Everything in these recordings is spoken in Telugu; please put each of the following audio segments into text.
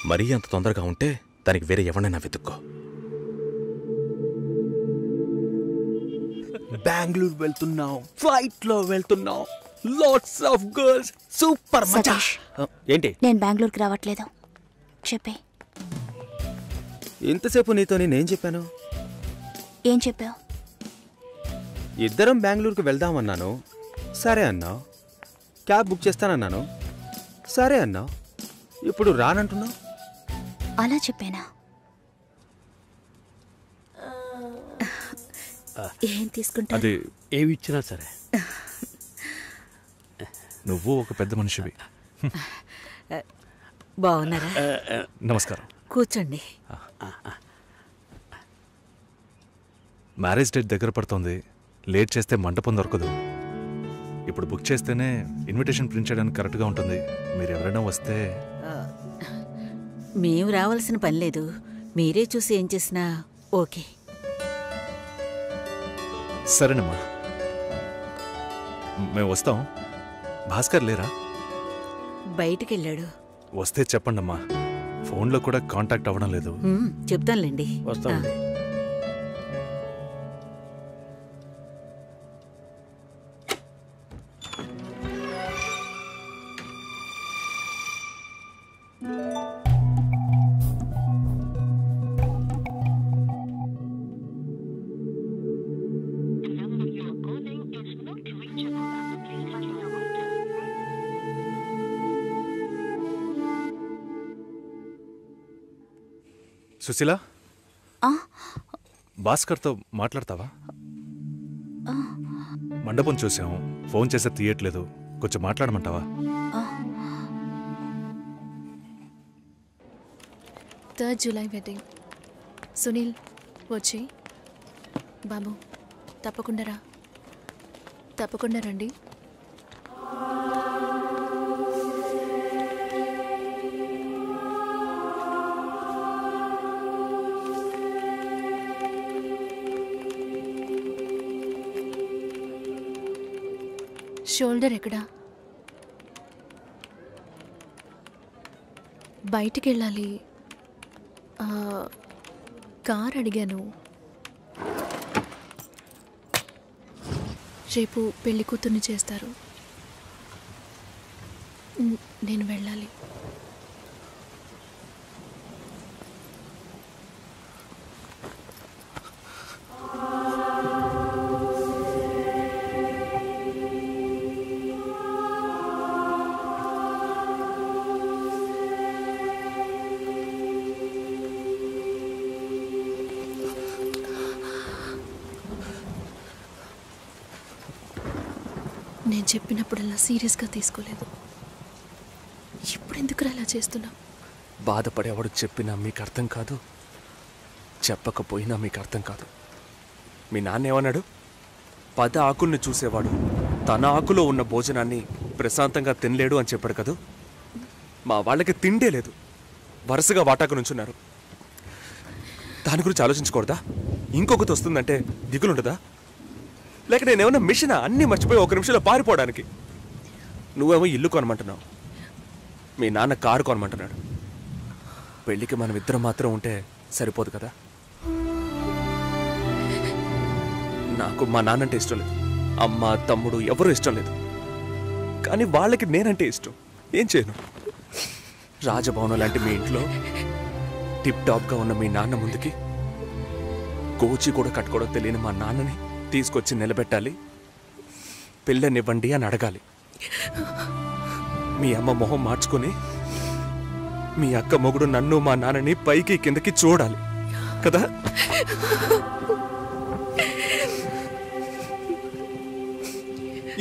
మరీ అంత తొందరగా ఉంటే దానికి వేరే ఎవరైనా వెతుక్కో. బెంగళూరు వెళ్తున్నాం, ఫ్లైట్ లో వెళ్తున్నాం, లాట్స్ ఆఫ్ గర్ల్స్, సూపర్ మచా. ఏంటి? నేను బెంగళూరుకి రావట్లేదు. చెప్పే. ఇంతసేపు నీతో నేనేం చెప్పాను? ఏం చెప్పావు? ఇద్దరం బెంగళూరుకి వెళ్దామన్నాను, సరే అన్నావు. క్యాబ్ బుక్ చేస్తానన్నాను, సరే అన్నావు. ఇప్పుడు రానంటున్నావు. అలా చెప్పానా? ఏం తీసుకుంటా? అది ఏమి ఇచ్చినా సరే. నువ్వు ఒక పెద్ద మనిషివి. బాగున్నారా? నమస్కారం. కూర్చోండి. మ్యారేజ్ డేట్ దగ్గర పడుతోంది. లేట్ చేస్తే మంటపం దొరకదు. ఇప్పుడు బుక్ చేస్తేనే ఇన్విటేషన్ ప్రింట్ చేయడానికి కరెక్ట్గా ఉంటుంది. మీరు ఎవరైనా వస్తే. మేము రావాల్సిన పని లేదు. మీరే చూసి ఏం చేసినా ఓకే. సరేనమ్మా, మేము వస్తాం. భాస్కర్ లేరా? బయటికెళ్ళాడు. వస్తే చెప్పండమ్మా. ఫోన్లో కూడా కాంటాక్ట్ అవ్వడం లేదు. చెప్తానులేండి. వస్తామండి. సుశీల, భాస్కర్తో మాట్లాడతావా? మండపం చూసాం, ఫోన్ చేస్తే తీయట్లేదు. కొంచెం మాట్లాడమంటావా? 3rd July wedding. సునీల్ వచ్చి. బాబు తప్పకుండా రండి. షోల్డర్ ఎక్కడా? బయటికి వెళ్ళాలి. కార్ అడిగాను. రేపు పెళ్లి కూతుర్ని చేస్తారు. నేను వెళ్ళాలి. నేను చెప్పినప్పుడల్లా సీరియస్గా తీసుకోలేదు. ఇప్పుడు ఎందుకు అలా చేస్తున్నా? బాధపడేవాడు చెప్పినా మీకు అర్థం కాదు, చెప్పకపోయినా మీకు అర్థం కాదు. మీ నాన్న ఏమన్నాడు? 10 ఆకుల్ని చూసేవాడు తన ఆకులో ఉన్న భోజనాన్ని ప్రశాంతంగా తినలేడు అని చెప్పాడు కదా. మా వాళ్ళకి తిండే లేదు, వరుసగా వాటాకు నుంచున్నారు. దాని గురించి ఆలోచించకూడదా? ఇంకొకటి వస్తుందంటే దిగులుండదా? లేక నేనేమన్నా మిషనా అన్నీ మర్చిపోయి 1 నిమిషంలో పారిపోవడానికి? నువ్వేమో ఇల్లు కొనమంటున్నావు, మీ నాన్న కారు కొనమంటున్నాడు. పెళ్ళికి మనం ఇద్దరం మాత్రం ఉంటే సరిపోదు కదా. నాకు మా నాన్నంటే ఇష్టం లేదు, అమ్మ తమ్ముడు ఎవరూ ఇష్టం లేదు. కానీ వాళ్ళకి నేనంటే ఇష్టం. ఏం చేయను? రాజభవనం లాంటి మీ ఇంట్లో టిప్ టాప్గా ఉన్న మీ నాన్న ముందుకి కోచి కూడా కట్టుకోవడం తెలియని మా నాన్నని తీసుకొచ్చి నిలబెట్టాలి. పిల్లనివ్వండి అని అడగాలి. మీ అమ్మ మొహం మార్చుకొని మీ అక్క మొగుడు నన్ను మా నాన్నని పైకి కిందకి చూడాలి కదా.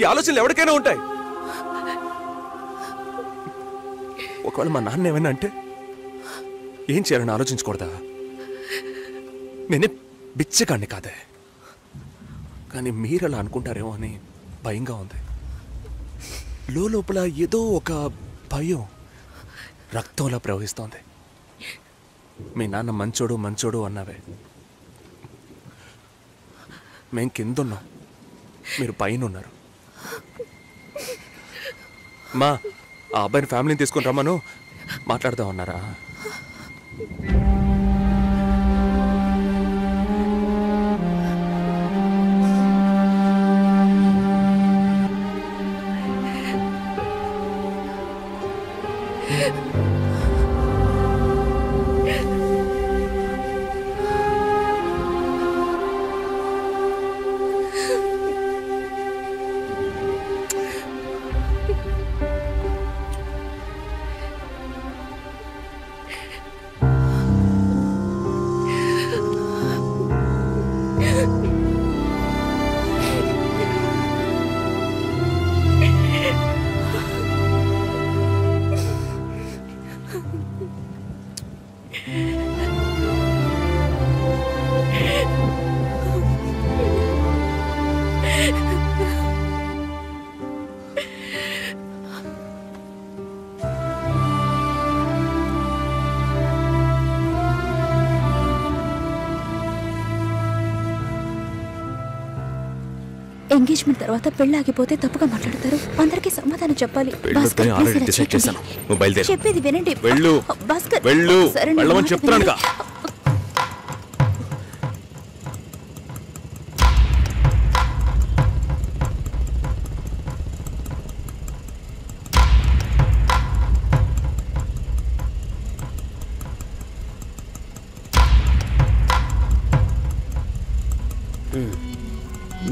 ఈ ఆలోచనలు ఎవరికైనా ఉంటాయి. ఒకవేళ మా నాన్న ఏమైనా అంటే ఏం చేయాలని ఆలోచించకూడదా? నేనే బిచ్చగాడిని కాదే, కానీ మీరు అలా అనుకుంటారేమో అని భయంగా ఉంది. లోపల ఏదో ఒక భయం రక్తంలా ప్రవహిస్తోంది. మీ నాన్న మంచోడు మంచోడు అన్నావే, మేం కిందున్నాం, మీరు పైన ఉన్నారు. మా ఆ అబ్బాయిని ఫ్యామిలీని తీసుకుని రమ్మను మాట్లాడదాం అన్నారా? ఎంగేజ్మెంట్ తర్వాత పెళ్లి ఆగిపోతే తప్పుగా మాట్లాడతారు. అందరికీ సమాధానం చెప్పాలి. భాస్కర్, ఆల్రెడీ please ఇలా డిసైడ్ చేయకండి. చేశాను. నువ్వు బయలుదేరు. చెప్పేది వినండి. వెళ్ళు. భాస్కర్, వెళ్ళు. సరే, నా వెళ్ళమని మాట చెప్తున్నానుగా. వినండి.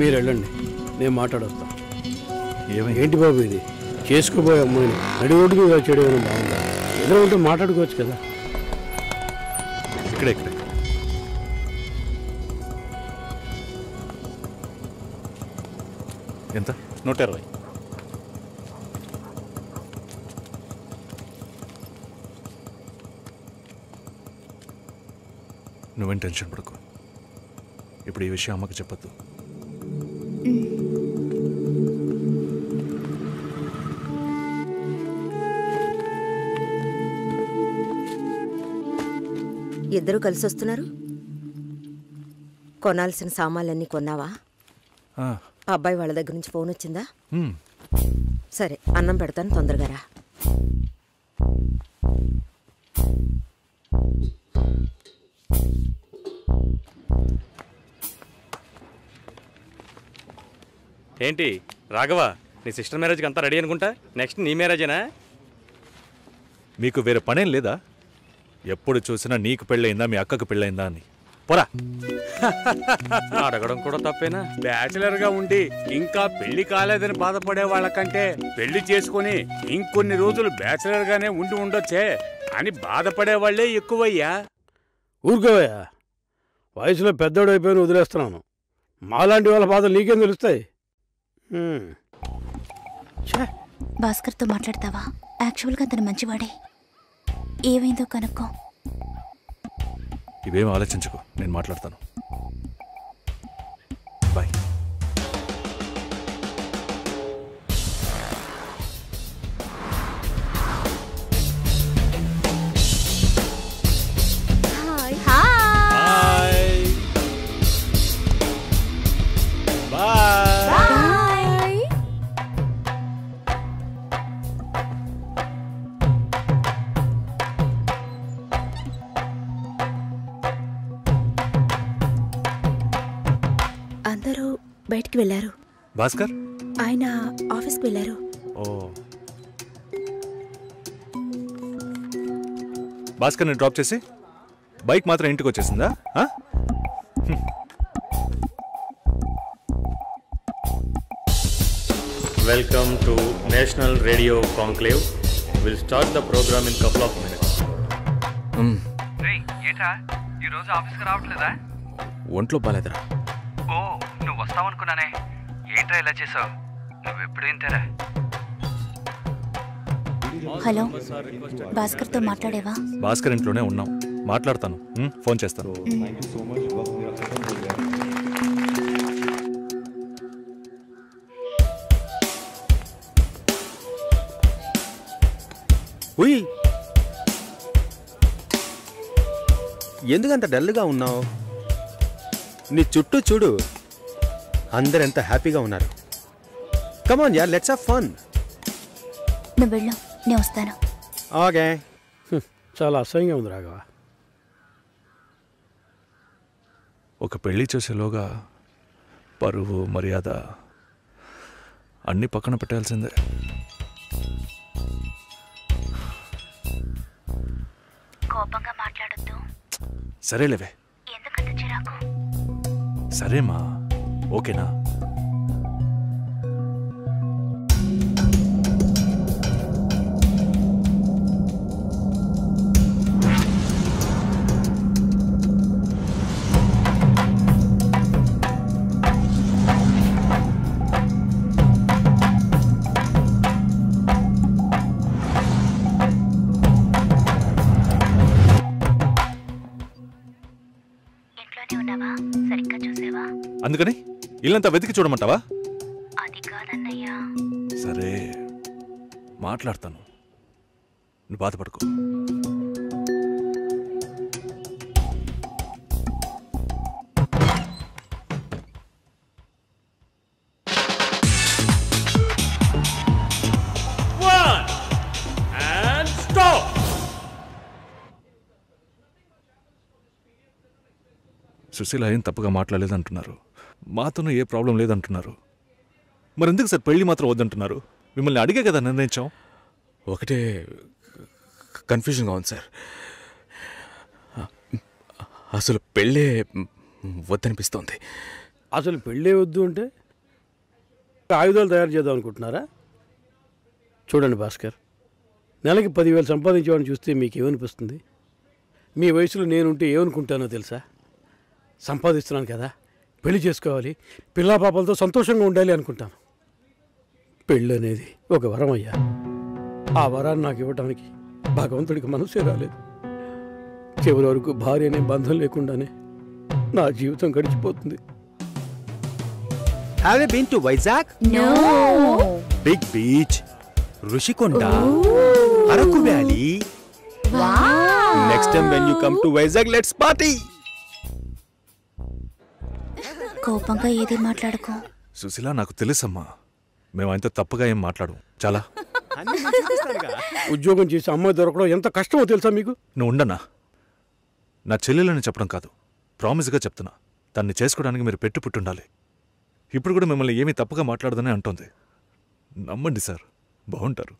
మీరు వెళ్ళండి, నేను మాట్లాడొస్తాను. ఏమైంది? ఏంటి బాబు ఇది? చేసుకోబోయే అమ్మాయిని నడి రోడ్డుకి ఇలా చేయడం బాగుందా? ఏదో ఉంటే మాట్లాడుకోవచ్చు కదా. ఇక్కడే ఇక్కడే. ఎంత? 120. నువ్వేం టెన్షన్ పడకు. ఇప్పుడు ఈ విషయం అమ్మకి చెప్పొద్దు. ఇద్దరు కలిసి వస్తున్నారు. కొనాల్సిన సామాన్లన్నీ కొన్నావా? ఆ, అబ్బాయి వాళ్ళ దగ్గర నుంచి ఫోన్ వచ్చిందా? హ్మ్. సరే, అన్నం పెడతాను, తొందరగా రా. ఏంటి రాఘవ, నీ సిస్టర్ మ్యారేజ్కి అంతా రెడీ అనుకుంటా. నెక్స్ట్ నీ మ్యారేజేనా? మీకు వేరే పనేం లేదా? ఎప్పుడు చూసినా నీకు పెళ్ళయిందా, మీ అక్కకు పెళ్ళయిందా అని. పోరా. అడగడం కూడా తప్పేనా? బ్యాచిలర్ గా ఉండి ఇంకా పెళ్లి కాలేదని బాధపడే వాళ్ళకంటే పెళ్లి చేసుకుని ఇంకొన్ని రోజులు బ్యాచిలర్ గానే ఉండి ఉండొచ్చే అని బాధపడే వాళ్లే ఎక్కువయ్యా. ఊరుకోవయ్యా, వయసులో పెద్దోడు అయిపోయి వదిలేస్తున్నాను. మాలాంటి వాళ్ళ బాధలు నీకేం తెలుస్తాయి? భాస్కర్తో మాట్లాడతావా? యాక్చువల్గా అతను మంచివాడే. ఏమైందో కనుక్కో. ఇవేం ఆలోచించుకో, నేను మాట్లాడతాను. బాయ్. అందరూ బయటికి వెళ్ళారు. భాస్కర్ ఆయన ఆఫీస్కి వెళ్ళారు. ఓ, భాస్కర్ని డ్రాప్ చేసి బైక్ మాత్రం ఇంటికి వచ్చేసిందా? Welcome to National Radio Conclave. Will start the programme in couple of minutes. ఏంట్రా ఈరోజు ఆఫీస్కి రావట్లేదా? ఒంట్లో బాలేదురా. ఓ, నువ్వు వస్తావనుకున్నానే. ఏంట్రా ఇలా చేసావు? నువ్వెప్పుడు ఇంతేరా? హలో, భాస్కర్తో మాట్లాడేవా? భాస్కర్ ఇంట్లోనే ఉన్నాం, మాట్లాడతాను. ఫోన్ చేస్తాను. ఉయ్, ఎందుకంత డల్గా ఉన్నావు? నీ చుట్టూ చూడు, అందరెంత హ్యాపీగా ఉన్నారు. కమాన్ యార్, లెట్స్ హావ్ ఫన్. నువ్వు వెళ్ళు, నేను వస్తాను. ఓకే. చాలా అసహ్యంగా ఉంది రాఘవ. ఒక పెళ్లి చేసేలోగా పరువు మర్యాద అన్నీ పక్కన పెట్టాల్సిందే. కోపంగా మాట్లాడొద్దు. సరేలేవే. ఎందుకంత చిరాకు? సరేమా, ఓకేనా? అందుకని ఇల్లంతా వెతికి చూడమంటావా? అది కాదన్నయ్యా. సరే మాట్లాడతాను, నువ్వు బాధపడుకో. సుశీల ఏం తప్పుగా మాట్లాడలేదంటున్నారు, మాతోనూ ఏ ప్రాబ్లం లేదంటున్నారు. మరెందుకు సార్ పెళ్లి మాత్రం వద్దంటున్నారు? మిమ్మల్ని అడిగే కదా నిర్ణయించాం. ఒకటే కన్ఫ్యూజన్గా ఉంది సార్. అసలు పెళ్ళే వద్దనిపిస్తోంది. అసలు పెళ్ళే వద్దు అంటే ఆయుధాలు తయారు చేద్దాం అనుకుంటున్నారా? చూడండి భాస్కర్, నెలకి 10,000 సంపాదించేవాడిని చూస్తే మీకేమనిపిస్తుంది? మీ వయసులో నేనుంటే ఏమనుకుంటానో తెలుసా? సంపాదిస్తున్నాను కదా, పెళ్లి చేసుకోవాలి, పిల్లా పాపలతో సంతోషంగా ఉండాలి అనుకుంటాను. పెళ్ళి అనేది ఒక వరం అయ్యా. ఆ వరాన్ని నాకు ఇవ్వడానికి భగవంతుడికి మనసే రాలేదు. చివరి వరకు భార్య అనే బంధం లేకుండానే నా జీవితం గడిచిపోతుంది. Have you been to Vizag? No. Big beach, Rushikonda, Araku Valley. Wow. Next time when you come to Vizag, let's party. కోపంగా ఏది మాట్లాడుకో. సుశీల, నాకు తెలుసమ్మా, మేము ఆయనతో తప్పుగా ఏం మాట్లాడం. చాలా ఉద్యోగం చేసి అమ్మాయి దొరకడం ఎంత కష్టమో తెలుసా మీకు? నువ్వు ఉండనా? నా చెల్లెలని చెప్పడం కాదు, ప్రామిస్గా చెప్తున్నా, తన్ని చేసుకోవడానికి మీరు పెట్టి పుట్టుండాలి. ఇప్పుడు కూడా మిమ్మల్ని ఏమీ తప్పుగా మాట్లాడదని అంటోంది. నమ్మండి సార్, బాగుంటారు.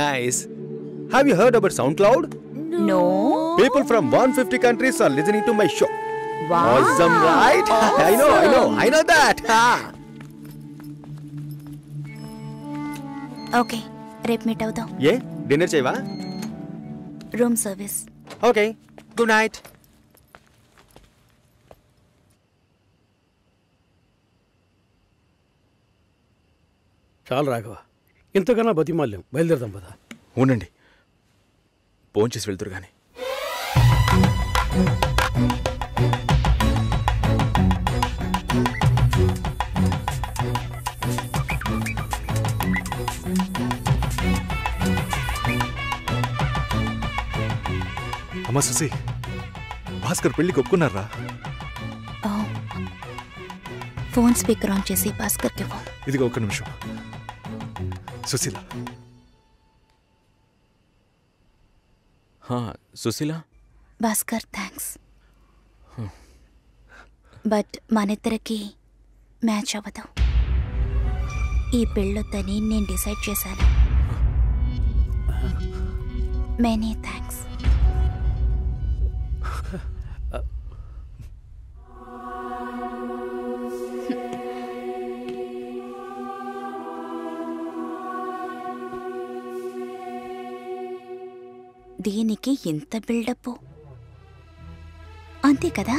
Nice. Have you heard about SoundCloud? No. People from 150 countries are listening to my show. Wow. Awesome, right? I know that. Okay, రేపు మీట్ అవుదాం. ఏ డిన్నర్ చేయవా? Room service. Okay, good night. చాలు రాఘవ, ఇంతకన్నా బతిమాల్యం. బయలుదేరదాం పదా. ఉండండి, భోంచేసి వెళ్తురు కానీ. అమ్మా సుశీ, భాస్కర్ పెళ్లికి ఒప్పుకున్నారా? ఫోన్ స్పీకర్ ఆన్ చేసి భాస్కర్కి ఫోన్. ఇదిగో ఒక్క నిమిషం. సుశీల. సుశీల. భాస్కర్, థ్యాంక్స్. బట్ మనిద్దరికి మ్యాచ్ అవ్వదు. ఈ పెళ్ళొద్దని నేను డిసైడ్ చేశాను. Many thanks. దీనికి ఇంత బిల్డప్ అంతే కదా?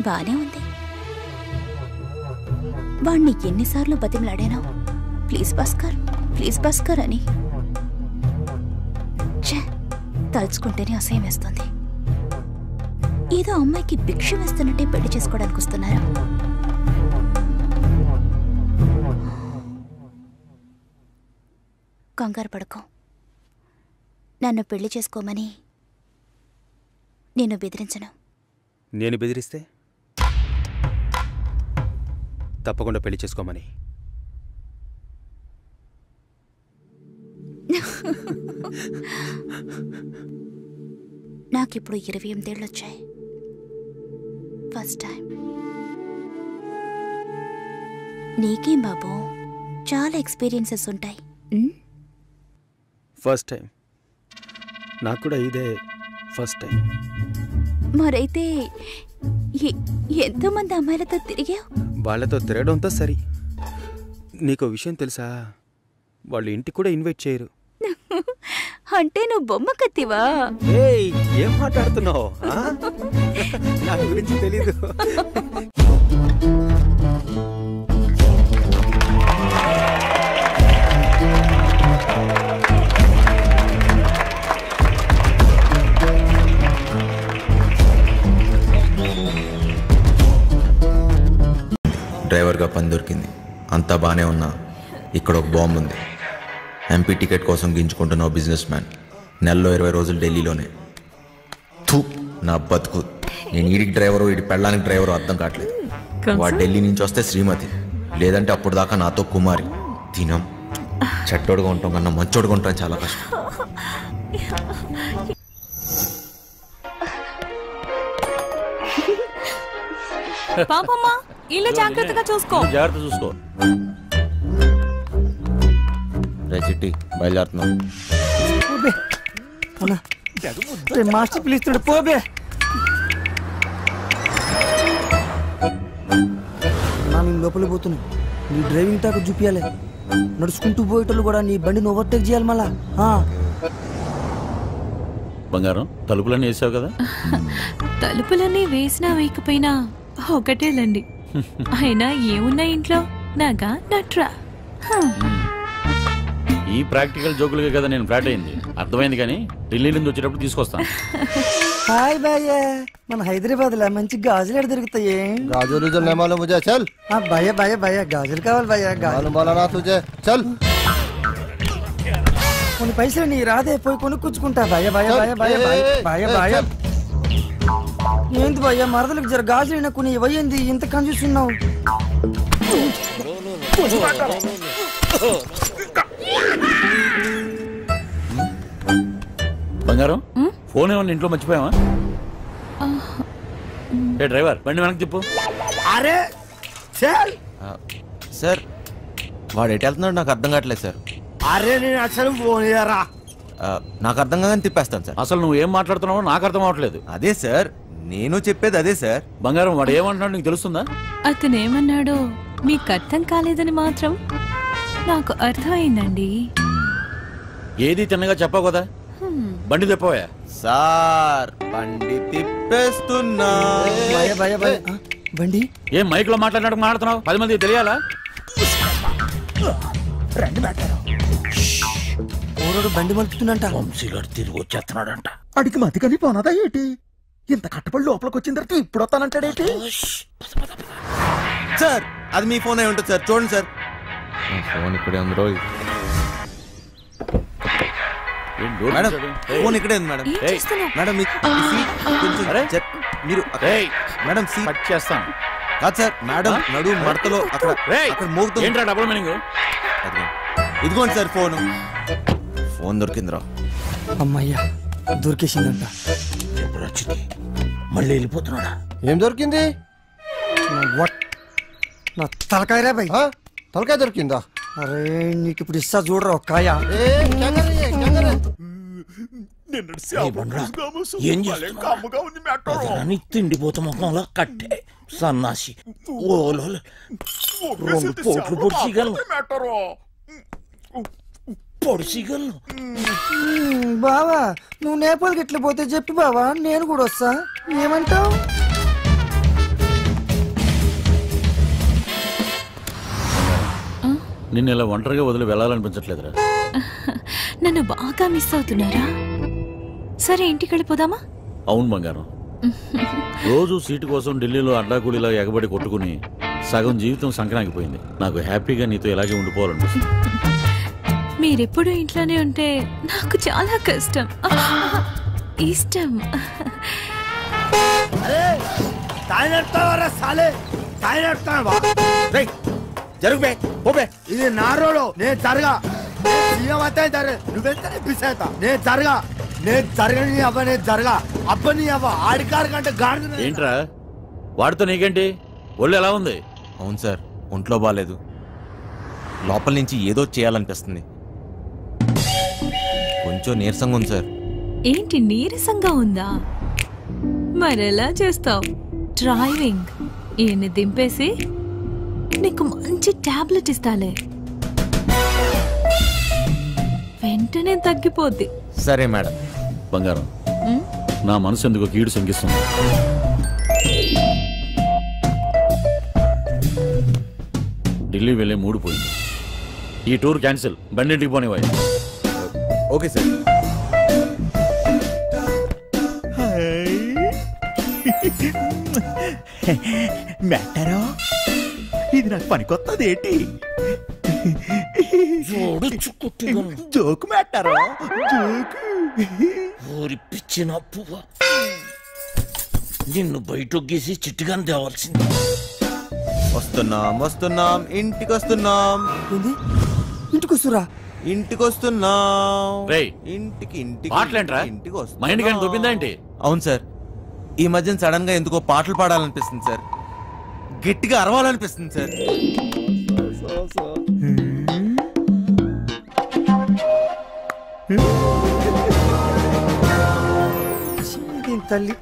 బానే ఉంది. వాణ్ణి ఎన్నిసార్లు బతిమలాడాను, ప్లీజ్ భాస్కర్, ప్లీజ్ భాస్కర్ అని. తలుచుకుంటేనే అసహ్యం వేస్తుంది. ఏదో అమ్మాయికి భిక్ష వేస్తున్నట్టే పెళ్లి చేసుకోవడానికి వస్తున్నారు. కంగారు పడుకో. నన్ను పెళ్లి చేసుకోమని నేను బెదిరించను. నేను బెదిరిస్తే? తప్పకుండా పెళ్లి చేసుకోమని. నాకిప్పుడు 28 ఏళ్ళు వచ్చాయి. First time. నీకేం బాబు, చాలా ఎక్స్పీరియన్సెస్ ఉంటాయి. First time. నాకు కూడా ఇదే ఫస్ట్ టైం. మరైతే ఎంతోమంది అమ్మాయిలతో తిరిగావు? వాళ్ళతో తిరగడంతో సరి. నీకు విషయం తెలుసా, వాళ్ళు ఇంటికి కూడా ఇన్వైట్ చేయరు. అంటే నువ్వు బొమ్మ కత్తివా? ఏయ్, ఏం మాట్లాడుతున్నావు? నా గురించి తెలీదు. డ్రైవర్గా పని దొరికింది, అంతా బాగానే ఉన్నా ఇక్కడ ఒక బాంబు ఉంది. ఎంపీ టికెట్ కోసం గింజుకుంటున్న బిజినెస్ మ్యాన్, నెలలో 20 రోజులు ఢిల్లీలోనే. థూ, నా బతుకు. నేను ఈడికి డ్రైవరు, ఈడి పెళ్ళానికి డ్రైవరు అర్థం కావట్లేదు. వాడు ఢిల్లీ నుంచి వస్తే శ్రీమతి, లేదంటే అప్పుడు దాకా నాతో కుమారి. తినం చెట్టోడుగా ఉంటాం కన్నా మంచోడుగా ఉంటాం చాలా కష్టం. పాపమ్మా, ఇల్లు జాగ్రత్తగా చూసుకో. జాగ్రత్త చూసుకో. రే చిట్టి, బయలుదేరుతున్నాం. మాస్టర్ పిలుస్తున్నాడు, పోబే. నేను లోపల పోతున్నాను. నీ డ్రైవింగ్ టాక్ చూపించాలి. నడుచుకుంటూ పోయేటోళ్ళు కూడా నీ బండిని ఓవర్టేక్ చేయాలి మళ్ళా. బంగారం, తలుపులన్నీ వేసావు కదా? తలుపులన్నీ వేసినా వేయకపోయినా ఒకటేలండి. అయినా ఏమున్నా ఇంట్లో నాగా నట్రా. ఈ ప్రాక్టికల్ జోకులుగా కదా నేను ఫ్లాట్ అయింది. అర్థమైంది, కానీ ఢిల్లీ నుంచి వచ్చేటప్పుడు తీసుకొస్తాను. హాయ్ భయ్య, మన హైదరాబాద్ లో మంచి గాజులు ఎక్కడ దొరుకుతాయి? గాజులు చల్. భయ్య భయ్య భయ్య గాజులు కావాలి భయ్య. కొన్ని పైసలు నీ రాదే, పోయి కొనుక్కుంటా. భయ్య భయ్య భయ్య భయ్య భయ్య భయ్య. ఏంది భయ్య, మరదలకు జర గాజులు కొన్ని ఇవ్వండి, ఇంత కన్ఫ్యూస్తున్నావు. బంగారం, ఫోన్ ఏమన్నా ఇంట్లో మర్చిపోయావా? ఏ డ్రైవర్, బండి వెనక్కి తిప్పు. అరే సార్, వాడు ఎటు వెళ్తున్నాడు నాకు అర్థం కావట్లేదు సార్. అరే నేను అసలు ఫోన్ చేయరా. నాకు అర్థం కాదని తిప్పేస్తాను సార్. అసలు నువ్వు ఏం మాట్లాడుతున్నావో నాకు అర్థం అవట్లేదు. అదే సార్, నేను చెప్పేది అదే సార్. బంగారం, వాడు ఏమంటున్నాడు నీకు తెలుస్తుందా? అతను ఏమన్నాడో మీకు అర్థం కాలేదని మాత్రం నాకు అర్థమైందండి. ఏది తిన్నగా చెప్పావు కదా, బండి తిప్పవా? సార్, బండి తిప్పేస్తున్నా. బండి ఏం మైక్ లో మాట్లాడుతున్నావు? 10 మంది తెలియాలా? ఓరోడు బండి మలుపుతున్నంట. వంశీగాడు తిరిగి వచ్చేస్తున్నాడంట. అడిగి మతికని పోనదా ఏంటి? ఇంత కట్టబడి లోపలికి వచ్చిన తర్వాత ఇప్పుడు వస్తానంటాడేంటి? సార్, అది మీ ఫోన్ అయి ఉంటుంది సార్, చూడండి సార్. ఫోన్ ఇక్కడే ఉంది రోజు. మేడం, ఫోన్ ఇక్కడే ఉంది మేడం. మేడం మీరు మేడం సీట్ చేస్తాను కాదు సార్. మేడం నడు మడతలో అక్కడ మోగుతుంది. Double meaning. ఇదిగోండి సార్ ఫోన్. ఫోన్ దొరికిందిరా. అమ్మయ్యా, దొరికేసిందంట. మళ్ళీ వెళ్ళిపోతున్నాడా? ఏం దొరికింది? నా తలకాయరా భయ్. తలకాయ దొరికిందా? అరే నీకు ఇప్పుడు ఇస్తా చూడరా ఒక్కాయ. ఏం చేస్తున్నావు? తిండిపోతా ముఖంలో కట్టే సన్నాసి. ఓలో 2 పోట్లు పొడిచిగలను. బావా, నువ్వు నేపాల్కి ఎట్లా పోతే చెప్పి బావా, నేను కూడా వస్తా. ఏమంటావు? నిన్ను ఇలా ఒంటరిగా వదిలి వెళ్ళాలనిపించట్లేదురా. నన్ను బాగా మిస్ అవుతున్నారా? సరే, ఇంటికి వెళ్ళిపోదామా? అవును బంగారం, రోజు సీటు కోసం ఢిల్లీలో అడ్డాకూలీలా ఎగబడి కొట్టుకుని సగం జీవితం సంక్రాంతిపోయింది. నాకు హ్యాపీగా నీతో ఇలాగే ఉండిపోవాలనిపిస్తుంది. మీరెప్పుడు ఇంట్లోనే ఉంటే నాకు చాలా కష్టం, ఇష్టం. జరుగు పోబే. ఇది నా రోడ్, నేను జరగా. నువ్వెంత పిసేతా, నేను జరగా. నేను జరగని అవ్వ నేను జరగా అబ్బని అవ్వ ఆడికారు కంటే గాడిద ఏంట్రా వాడితో నీకేంటి? ఒళ్ళు ఎలా ఉంది? అవును సార్, ఒంట్లో బాగాలేదు. లోపల నుంచి ఏదో చేయాలనిపిస్తుంది. కొంచెం నీరసంగా ఉంది సార్. ఏంటి నీరసంగా ఉందా? మరెలా చేస్తావు? డ్రైవింగ్ ఈయన్ని దింపేసి నీకు మంచి టాబ్లెట్ ఇస్తాలే, వెంటనే తగ్గిపోద్ది. సరే మేడం. బంగారం, నా మనసు ఎందుకు కీడు శంకిస్తుంది. ఢిల్లీ వెళ్ళే మూడు పోయింది. ఈ టూర్ క్యాన్సిల్, బండింటికి పోనివ్వాలి. Okay sir. మెట్టారో ఇది నాకు పనికొత్తది ఏంటి? జోకు మెట్టారో జోకు. ఊరి పిచ్చిన పువ్వ, నిన్ను బయటొగ్గేసి చిట్టుగాని తేవాల్సింది. వస్తున్నాం ఇంటికి వస్తున్నాం. ఇంటికి వస్తురా? ఇంటికి వస్తున్నాం. ఇంటికి మాట్లాడరా? మా ఇంటికి దొబ్బిందా ఏంటి? అవును సార్, ఈ మధ్యన సడన్ గా ఎందుకో పాటలు పాడాలనిపిస్తుంది సార్, గట్టిగా అరవాలనిపిస్తుంది సార్. తల్లి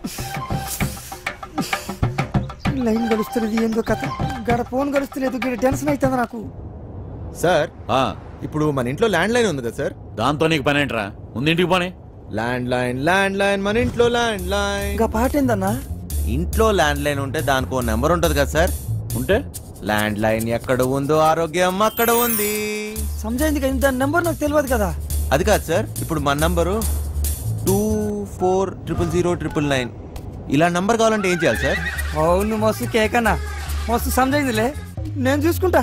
లైన్ గడుస్తున్నది ఏందో కథ, గడ ఫోన్ గడుస్తలేదు, గడ టెన్షన్ అవుతుంది నాకు. సార్ ఇప్పుడు మన ఇంట్లో ల్యాండ్ లైన్ ఉంది కదా సార్? దాంతో నీకు పని ఏంట్రా? ముందు ఇంటికి పోనీ. ల్యాండ్ లైన్ మన ఇంట్లో ల్యాండ్ లైన్. ఇంకా పాట ఏందన్నా? ఇంట్లో ల్యాండ్ లైన్ ఉంటే దానికో నెంబర్ ఉంటది కదా సార్? ఉంటే ల్యాండ్ లైన్ ఎక్కడ ఉందో ఆరోగ్యం అక్కడ ఉంది. సమజైంది కదా, దాని నెంబర్ నాకు తెలియదు కదా. అది కాదు సార్, ఇప్పుడు మన నంబరు 24000999. ఇలా నంబర్ కావాలంటే ఏం చేయాలి సార్? అవును మస్తు కేకన్నా, మస్తు సమజైందిలే, నేను చూసుకుంటా.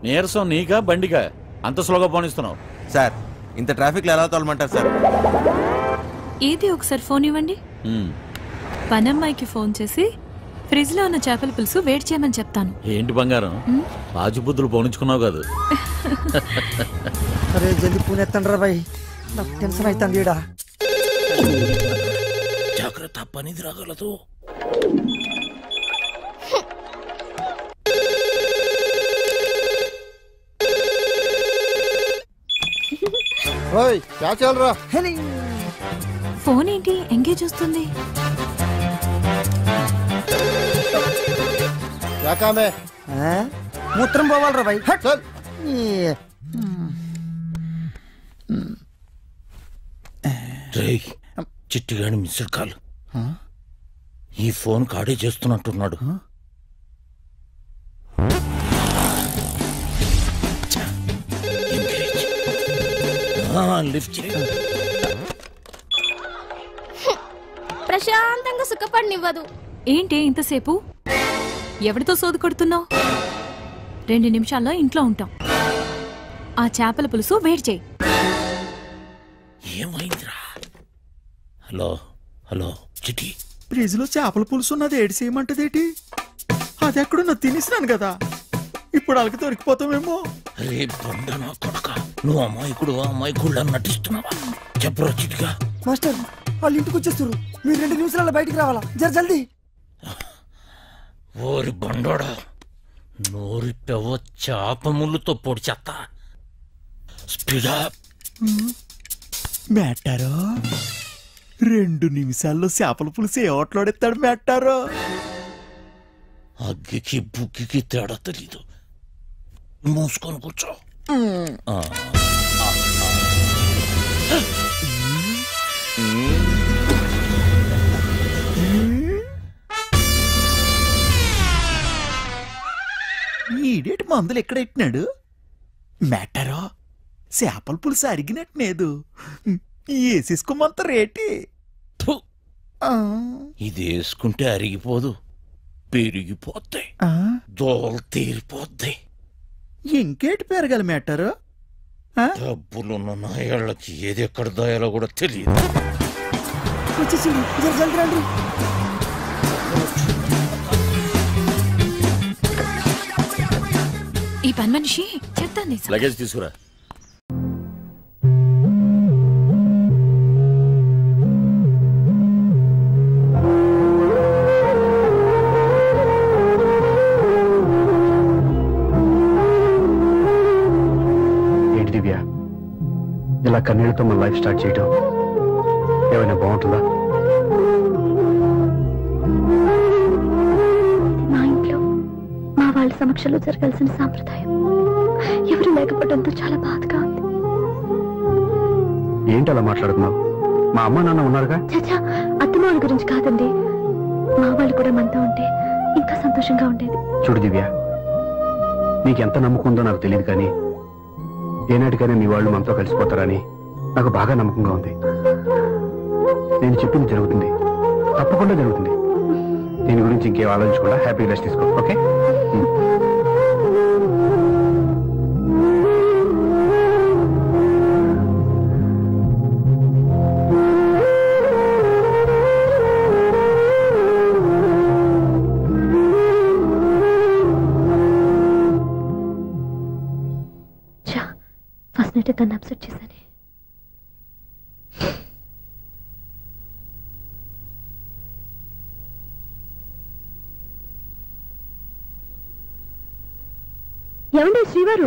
నీరసం నీకా బండికా అంత స్లోగా పోనిస్తున్నావు? సార్ ఇంత ట్రాఫిక్ లో ఎలా తోలమంటారు సార్? ఏది ఒకసారి ఫోన్ ఇవ్వండి. పనమ్మాయికి ఫోన్ చేసి ఫ్రిడ్జ్ లో ఉన్న చేపల పులుసు వేడి చేయమని చెప్తాను. ఏంటి బంగారం, రాజుబుద్ధులు పోనించుకున్నావు కాదు? అరే జల్ది పూణె ఎత్తండి రా బాయ్, నాకు టెన్షన్ అవుతుంది ఈడ. జాగ్రత్త, పనిది రాగలదు. ఓయ్ క్యా చల్ రా? ఫోన్ ఏంటి ఎంగేజ్ వస్తుంది? क्या काम है? మూత్రం పోవాలరా బాయ్. चल. చిట్టిగాని మిస్డ్ కాల్. ఈ ఫోన్ కాడే చేస్తున్నట్టున్నాడు. ప్రశాంతంగా సుఖపడినివ్వదు. ఏంటి ఇంతసేపు? ఎవరితో సోదు కొడుతున్నావు? 2 నిమిషాల్లో ఇంట్లో ఉంటాం. ఆ చేపల పులుసు వేడి చేయి. ఏమైందిరా? హలో హలో చిటి, ఫ్రిడ్జ్ లో చేపల పులుసు ఉన్నది ఏడు చేయమంటదేటి? అది ఎక్కడున్నా తినేసినాను కదా, ఇప్పుడు అలకి దొరికిపోతామేమో. రే బండ నా కొడక, నువ్వు అమ్మాయికుడు అమ్మాయికుడు నటిస్తున్నావా? చెప్పరా చిటిగా. మాస్టర్ వాళ్ళు ఇంటికి వచ్చేస్తారు, మీరు 2 నిమిషాలలో బయటికి రావాలా, జర జల్దీ. ఓరి బండోడా, నోరిపెవ చేప ముళ్ళుతో పొడి చెత్త. స్పీడా. మెట్టారో 2 నిమిషాల్లో చేపల పులుసు ఏ ఓట్లాడెత్తాడు మెట్టారో? అగ్గికి బుగ్గికి తేడా తెలీదు. మూసుకొని కూర్చో. ఈడేటి మందులు ఎక్కడ ఎట్టినాడు మెట్టారో? చేపల పులుసు అరిగినట్టులేదు, వేసేసుకోమంత రేటి. ఇది వేసుకుంటే అరిగిపోదు, పెరిగిపోతాయి, దోలు తీరిపోద్ది. ఇంకేటి పెరగాలి మెట్టారో? డబ్బులున్న నాయాళ్ళకి ఏది ఎక్కడ దాయాలో కూడా తెలియదు. వచ్చేసింది, జర జల్దీ రండి. ఈ పని మనిషి చెప్తాను లగేజ్ తీసుకురా. ఏంటి దివ్య, ఇలా కన్నీళ్లతో మన లైఫ్ స్టార్ట్ చేయటం ఏమైనా బాగుంటుందా? మా ఇంట్లో మా వాళ్ళ సమక్షంలో జరగాల్సిన సాంప్రదాయం ఎవరు లేకపోవడంతో చాలా బాధగా ఉంది. ఏంటి అలా మాట్లాడుతున్నావు? మా అమ్మ నాన్న ఉన్నారుగా. చచ్చా, అత్తమాల గురించి కాదండి, మా వాళ్ళు కూడా మనతో ఉంటే ఇంకా సంతోషంగా ఉండేది. చూడు దివ్య, నీకెంత నమ్మకం ఉందో నాకు తెలియదు, కానీ ఏనాటికైనా మీ వాళ్ళు మనతో కలిసిపోతారని నాకు బాగా నమ్మకంగా ఉంది. నేను చెప్పింది జరుగుతుంది, తప్పకుండా జరుగుతుంది. దీని గురించి ఇంకేం ఆలోచించకుండా హ్యాపీగా రెస్ట్ తీసుకో. ఓకే? ఫస్ట్ నైట్ తను అప్సెట్ చేశాను. ఏమండి శ్రీవారు,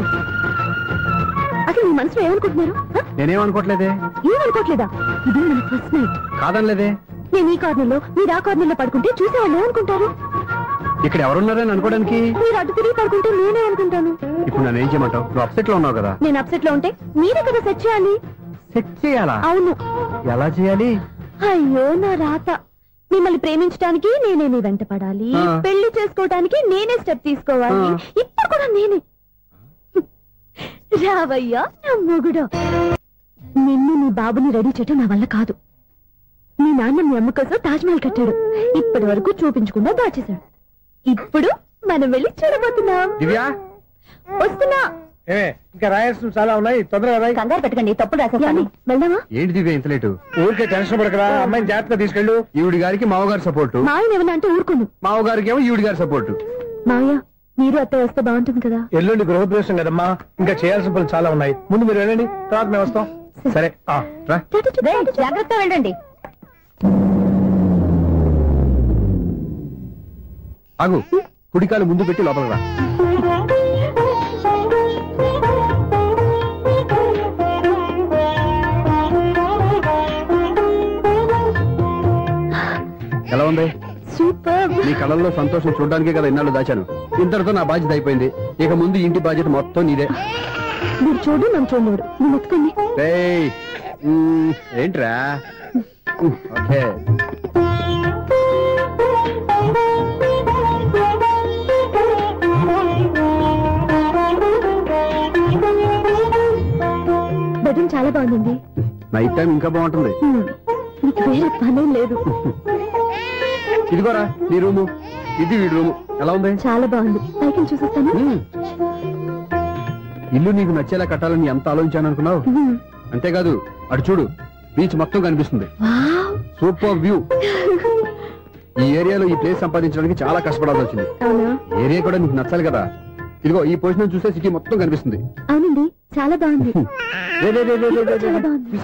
అసలు మీ మనసులో ఏమనుకుంటున్నారు? నేనేమనుకోవట్లేదే. ఏమనుకోవట్లేదా? ఇది మన ఫస్ట్ నైట్. కాదనలేదే. నేను ఈ కార్నర్లో మీరు ఆ కార్నర్లో పడుకుంటే చూసేవాళ్ళు ఏమనుకుంటారు? ఇక్కడ ఎవరున్నారని అనుకోవడానికి. మీరు అటు తిరిగి పడుకుంటే నేనే అనుకుంటాను. ఇప్పుడు నన్ను ఏం చేయమంటావు? నువ్వు అప్సెట్ లో ఉన్నావు కదా. నేను అప్సెట్ లో ఉంటే మీరే కదా సెట్ చేయాలి. సెట్ చేయాలా? అవును. ఎలా చేయాలి? అయ్యో నా రాత. మిమ్మల్ని ప్రేమించడానికి నేనే మీ వెంట పడాలి, పెళ్లి చేసుకోవడానికి నేనే స్టెప్ తీసుకోవాలి. ఇప్పుడు కూడా నేనే. రావయ్యా నా మొగుడు. నిన్ను నీ బాబుని రెడీ చేయటం నా వల్ల కాదు. మీ నాన్న మీ అమ్మ కోసం తాజ్మహల్ కట్టాడు, ఇప్పటి వరకు చూపించకుండా దాచేశాడు. ఇప్పుడు మనం వెళ్ళి చూడబోతున్నాం. వస్తున్నా. ఇంకా రాయాల్సిన చాలా ఉన్నాయి, తొందరగా రాయి. కంగారు పెట్టకండి, తప్పుడు రాసేస్తాను. వెళ్దామా? ఏంటి దివ్య ఇంత లేటు? ఊరికే టెన్షన్ పడకరా, అమ్మాయిని జాగ్రత్తగా తీసుకెళ్ళు. ఈవిడి గారికి మావగారు సపోర్టు, మాయన ఏమన్నా అంటే ఊరుకోను. మావగారికి ఏమో ఈవిడి గారి సపోర్టు. మావయ్య మీరు అత్త వస్తే బాగుంటుంది కదా. ఎల్లుండి గృహప్రవేశం కదమ్మా, ఇంకా చేయాల్సిన పనులు చాలా ఉన్నాయి. ముందు మీరు వెళ్ళండి, తర్వాత మేము వస్తాం. సరే జాగ్రత్తగా వెళ్ళండి. ఆగు, కుడికాలు ముందు పెట్టి లోపలికి రా. ఎలా ఉంది? సూపర్. నీ కళ్ళల్లో సంతోషం చూడడానికే కదా ఇన్నాళ్ళు దాచాను. ఇంతటితో నా బాధ్యత అయిపోయింది. ఇక ముందు ఇంటి బాధ్యత మొత్తం నీదే. మీరు చూడు, నన్ను చూడలేడు. నేను ఎత్తుకోండి. ఏంట్రా? ఓకే. బెడ్రూమ్ చాలా బాగుందండి. నైట్ టైం ఇంకా బాగుంటుంది. మీకు వేరే పనే లేదు. ఇదిగోరా నీ రూము, ఇది వీడి రూము. ఎలా ఉంది? చాలా బాగుంది. పైకి చూసేస్తాను. ఇల్లు నీకు నచ్చేలా కట్టాలని ఎంత ఆలోచించాను అనుకున్నావు? అంతేకాదు, అటు చూడు, బీచ్ మొత్తం కనిపిస్తుంది. Super view. ఈ ఏరియాలో ఈ ప్లేస్ సంపాదించడానికి చాలా కష్టపడాల్సి వచ్చింది. ఏరియా కూడా నీకు నచ్చాలి కదా. ఇదిగో ఈ పొజిషన్ చూస్తే సిటీ మొత్తం కనిపిస్తుంది. అవునండి, చాలా బాగుంది. చాలా బాగుంది.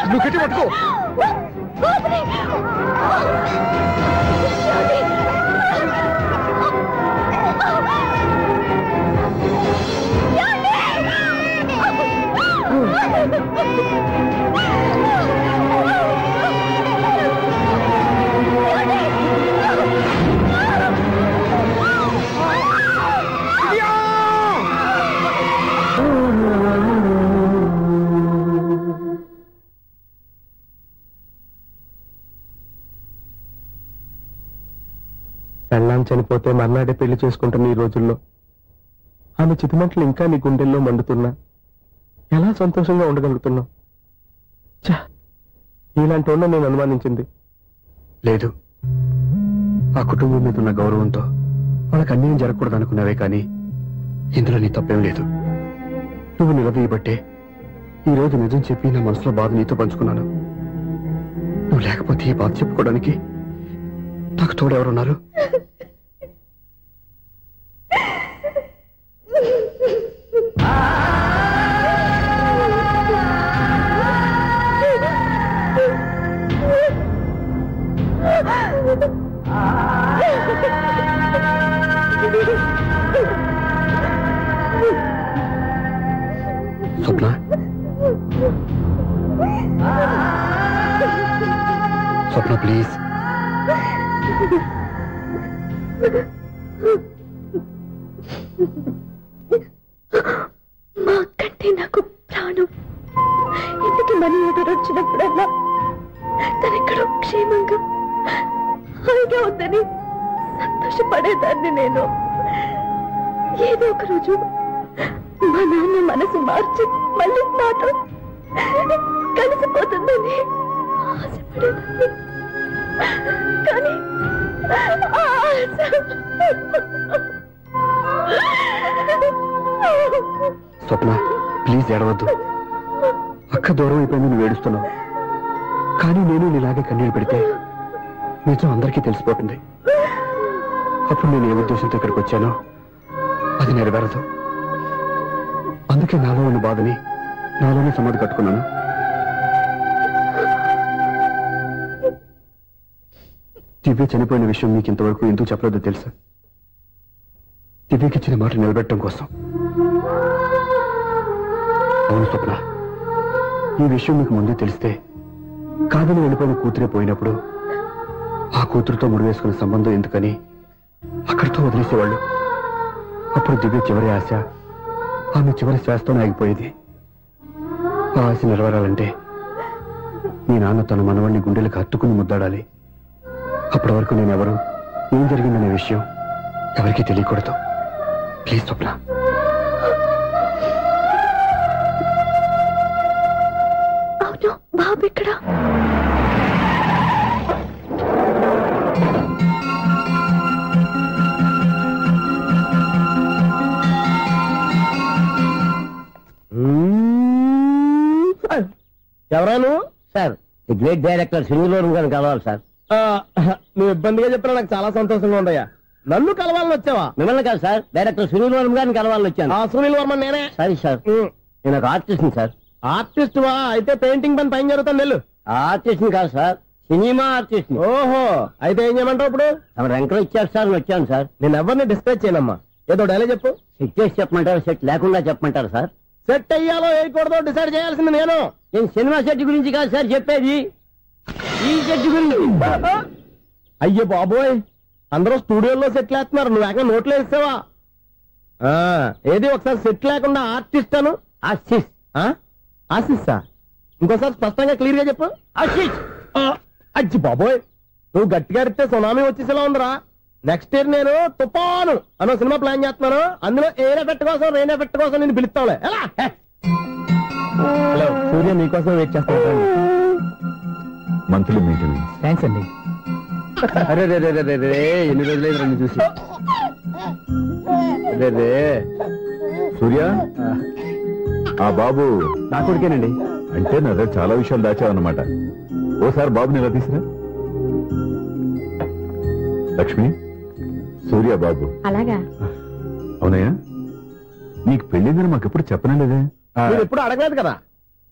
నువ్వు గట్టి పట్టుకో. పెళ్ళాం చనిపోతే మర్నాడే పెళ్లి చేసుకుంటున్న ఈ రోజుల్లో ఆమె చితిమంటలు ఇంకా నీ గుండెల్లో మండుతున్నా ఎలా సంతోషంగా ఉండగలుగుతున్నావు? నీలాంటి ఉన్న నేను అనుమానించింది లేదు. ఆ కుటుంబం మీద ఉన్న గౌరవంతో వాళ్ళకి అన్యాయం జరగకూడదు అనుకున్నావే కానీ ఇందులో నీ తప్పేం లేదు. నువ్వు నిలదీయబట్టే ఈరోజు నిజం చెప్పి నా మనసులో బాధ నీతో పంచుకున్నాను. నువ్వు లేకపోతే ఈ బాధ చెప్పుకోవడానికి నాకు తోడెవరున్నారు? స్వప్న, స్వప్న ప్లీజ్. మా అక్కంటే నాకు ప్రాణం. ఇంటికి మనీ ఆర్డర్ వచ్చినప్పుడల్లా తనెక్కడో క్షేమంగా హాయిగా ఉందని సంతోషపడేదాన్ని నేను. ఏదో ఒక రోజు మా నాన్న మనసు మార్చి మళ్ళీ నాతో కలిసిపోతుందని ఆశపడేదాన్ని. కానీ స్వప్న ప్లీజ్ ఏడవద్దు. అక్క దూరం అయిపోయింది, నువ్వు ఏడుస్తున్నావు. కానీ నేను నీలాగే కన్నీళ్ళు పెడితే నిజం అందరికీ తెలిసిపోతుంది. అప్పుడు నేను ఏ ఉద్దేశంతో ఇక్కడికి వచ్చానో అది నెరవేరదు. అందుకే నాలో ఉన్న బాధని నాలోనే సమాధి కట్టుకున్నాను. దివ్య చనిపోయిన విషయం నీకు ఇంతవరకు ఎందుకు చెప్పలేదో తెలుసా? దివ్యకిచ్చిన మాట నిలబెట్టడం కోసం. అవును స్వప్న, ఈ విషయం మీకు ముందే తెలిస్తే కాదని వెళ్ళిపోయిన కూతురే పోయినప్పుడు ఆ కూతురుతో ముడివేసుకున్న సంబంధం ఎందుకని అక్కడితో వదిలేసేవాళ్ళు. అప్పుడు దివ్య చివరి ఆశ ఆమె చివరి శ్వాసతోనే ఆగిపోయేది. ఆ ఆశ నెరవేరాలంటే మీ నాన్న తన మనవాడిని గుండెలకు హత్తుకుని ముద్దాడాలి. అప్పటి వరకు నేనెవరు, ఏం జరిగిందనే విషయం ఎవరికీ తెలియకూడదు. ప్లీజ్ స్వప్న. అవును బాబు ఇక్కడ. ఎవరాను sir? The great director Sunil గారిని కలవాలి సార్. నువ్వు ఇబ్బందిగా చెప్పినా నాకు చాలా సంతోషంగా ఉందయ్యా. నన్ను కలవాలని వచ్చావా? మిమ్మల్ని కాదు సార్, డైరెక్టర్ సునీల్ వర్మ గారిని కలవాలని వచ్చాను. సునీల్ వర్మ నేనే. సరే సార్, నేను ఒక ఆర్టిస్ట్ సార్. ఆర్టిస్ట్ వా? అయితే పెయింటింగ్ పని పైన జరుగుతాను నెల్లు. ఆర్టిస్ట్ కాదు సార్, సినిమా ఆర్టిస్ట్. ఓహో, అయితే ఏం చేయమంటావు ఇప్పుడు? తమ రంకలు ఇచ్చారు సార్, వచ్చాను సార్. నేను ఎవరిని డిస్కస్ చేయనమ్మా, ఏదో డైలాగ్ చెప్పు. సెట్ చేసి చెప్పమంటారు, సెట్ లేకుండా చెప్పమంటారు సార్? సెట్ అయ్యాలో వేయకూడదో డిసైడ్ చేయాల్సింది నేను. నేను సినిమా సెట్ గురించి కాదు సార్ చెప్పేది, ఈ సెట్ గురించి. అయ్యో బాబోయ్, అందరూ స్టూడియోలో సెట్ లేస్తున్నారు, నువ్వు ఎక్కడ నోట్లో వేస్తావా? ఏది ఒకసారి సెట్ లేకుండా ఆర్టిస్ట్ అను. ఆర్టిస్ట్ ఆశిస్తా? ఇంకోసారి స్పష్టంగా క్లియర్ గా చెప్పు. ఆశిష్. అజ్జి బాబోయ్, నువ్వు గట్టిగా అడితే సునామీ వచ్చేసేలా ఉందిరా. నెక్స్ట్ ఇయర్ నేను తుఫాను అన్న సినిమా ప్లాన్ చేస్తున్నాను. అందులో ఎయిర్ ఎఫెక్ట్ కోసం, రెయిన్ ఎఫెక్ట్ కోసం నేను పిలుస్తావులే. ఎలా? హలో సూర్య, నీకోసం వెయిట్ చేస్తాను. Monthly meeting. థ్యాంక్స్ అండి. అరే రే రే రే రే, ఎన్ని రోజులైంది నన్ను చూసి. అరే రే సూర్య, ఆ బాబు నా కొడుకేనండి. అంటే నా దగ్గర చాలా విషయాలు దాచావన్నమాట. ఓసారి బాబుని ఇలా తీసురా. లక్ష్మి, సూర్య బాబు. అలాగా? అవునయ్యా, నీకు పెళ్ళిందని మాకెప్పుడు చెప్పనలేదే. ఎప్పుడు అడగలేదు కదా.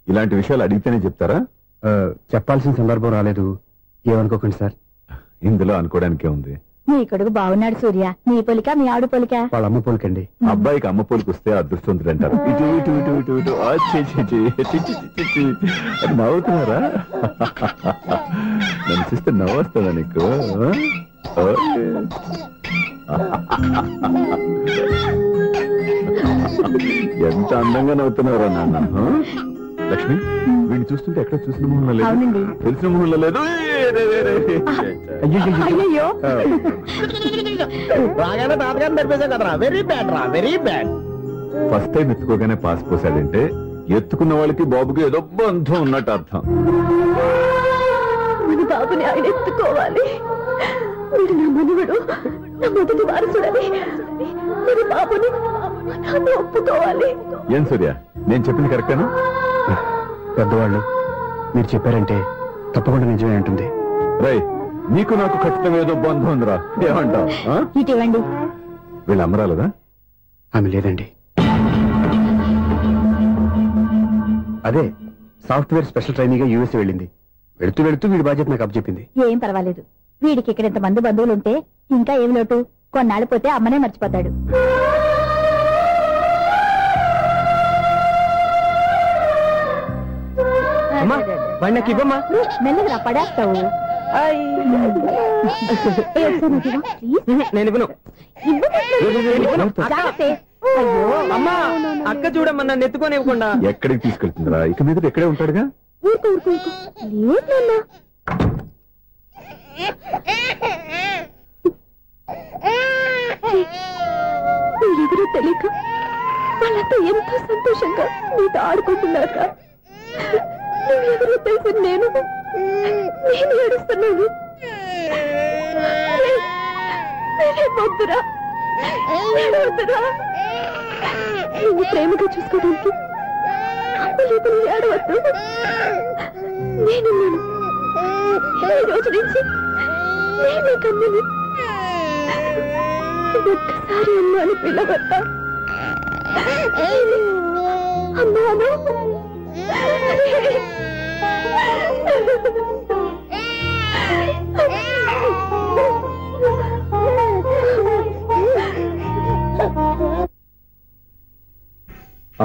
ఇలాంటి విషయాలు అడిగితేనే చెప్తారా? చెప్పాల్సిన సందర్భం రాలేదు, ఏమనుకోకండి సార్. ఇందులో అనుకోవడానికే ఉంది. నీ కొడుకు బాగున్నాడు సూర్య. నీ పోలిక మీ ఆవిడ పోలిక? వాళ్ళ అమ్మ పోలికండి. అబ్బాయికి అమ్మ పోలికి వస్తే అదృష్టవంతుడు అంటారు. ఇటు ఇటు ఇటు ఇటు ఇటు నవ్వుతున్నారా? నన్ను చూస్తే నవ్వొస్తుందా నీకు? ఎంత అందంగా నవ్వుతున్నారా నాన్న. లక్ష్మి వీడిని చూస్తుంటే ఎక్కడ చూసిన మొహంలో లేదు అవునండి. తెలిసిన మొహంలో లేదు అయ్యయ్యో. రాగానే తాతగారిని తెరిపేశాం కదరా. వెరీ బ్యాడ్ రా, వెరీ బ్యాడ్. ఫస్ట్ టైం ఎత్తుకోగానే పాస్ పోసాడంటే ఎత్తుకున్న వాళ్ళకి బాబుకి ఏదో బంధం ఉన్నట్టు అర్థం. మన బాబుని ఆయన ఎత్తుకోవాలి. వీడు నా మనవడు, నా మొదటి వారసుడని మన బాబుని నాన్న ఒప్పుకోవాలి. ఏం సూర్య, నేను చెప్పింది కరెక్టేనా? పెద్దవాళ్ళు మీరు చెప్పారంటే తప్పకుండా నిజమే ఉంటుంది. రై, నీకు నాకు ఖచ్చితంగా ఏదో బంధం ఉందిరా, ఏమంటావు? ఇటీవండి. వీళ్ళు అమ్మరాలదా? ఆమె లేదండి. అదే సాఫ్ట్వేర్ స్పెషల్ ట్రైనింగ్ యూఎస్ వెళ్ళింది. వెళుతూ వెళుతూ వీడి బాధ్యత నాకు అప్పచెప్పింది. ఏం పర్వాలేదు. వీడికి ఇక్కడ ఇంతమంది బంధువులుంటే ఇంకా ఏం లోటు. కొన్నాళ్ళు పోతే అమ్మనే మర్చిపోతాడు. మెల్లగా పడేస్తావు. నేను ఇవ్వను. అమ్మా, అక్క చూడమ్మా, నన్ను ఎత్తుకొని ఇవ్వకుండా. ఎక్కడికి తీసుకెళ్తుందిరా? ఇక మీద ఎక్కడే ఉంటాడుగా. మీరెవరో తెలియక వాళ్ళంతా ఎంతో సంతోషంగా మీతో ఆడుకుంటున్నారా? నువ్వెవరో తెలిసి నేను ఏడుస్తున్నాను. వద్దురా, వద్దురా. నువ్వు ప్రేమగా చూసుకోవడానికి లేదు, ఏడవద్దు. నేనున్నాను. ఈ రోజు నుంచి నేనే కన్నని. ఒక్కసారి అన్నాను పిల్లవద్దా? అన్నాను.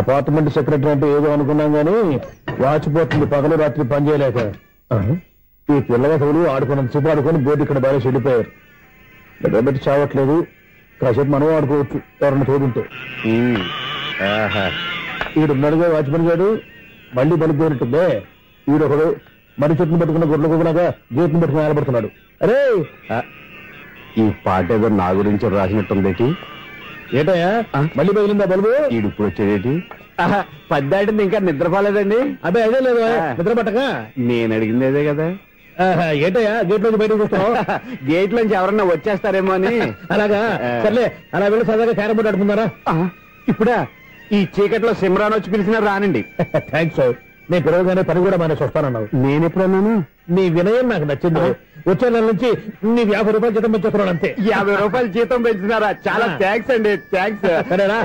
అపార్ట్మెంట్ సెక్రటరీ అంటే ఏదో అనుకున్నాం గానీ వాచిపోతుంది పగలు రాత్రి పని చేయలేక. ఈ పిల్లగతులు ఆడుకున్నంతసేపు ఆడుకొని బోర్డు ఇక్కడ బాగా చెడిపోయారు. నిద్రబెట్టి చావట్లేదు. కాసేపు మనం ఆడుకోవచ్చు ఎవరన్నా తోడుంటే. ఈడున్నాడుగా వాచ్మెన్ గారు, మళ్ళీ బలిపోయినట్టుందే. ఈడొకడు మరి చెట్టును పట్టుకున్న గొడ్లు కూడా గేట్ని పట్టుకుని ఆడబడుతున్నాడు. అరే, ఈ పాట ఏదో నా గురించి రాసినట్టుందేటి. ఏటయ్యా మళ్ళీ బదిలిందా బలుబు? ఈడు ఇప్పుడు వచ్చేదేటి? పద్దాటింది ఇంకా నిద్రపోలేదండి. అదే అదే లేదు నిద్ర పట్టక. నేను అడిగింది అదే కదా. ఏటయ్యా గేట్ లోంచి బయటకు వస్తావు? గేట్ లోంచి ఎవరన్నా వచ్చేస్తారేమో అని. అలాగా, సర్లే అలా వెళ్ళి సరదాగా క్యారం బోర్డు ఆడుకున్నారా? ఇప్పుడా? ఈ చీకట్లో సిమ్రాన్ వచ్చి పిలిచినా రానండి. థ్యాంక్స్. నేను పిలవగానే పని కూడా మానేసి వస్తానన్నావు. నేను ఎప్పుడన్నాను? నీ వినయం నాకు నచ్చింది. వచ్చే నెల నుంచి నీ 50 రూపాయలు జీతం పెంచుతున్నాడు అంతే. 50 రూపాయలు జీతం పెంచినారా? చాలా థ్యాంక్స్ అండి, థ్యాంక్స్. సరేనా?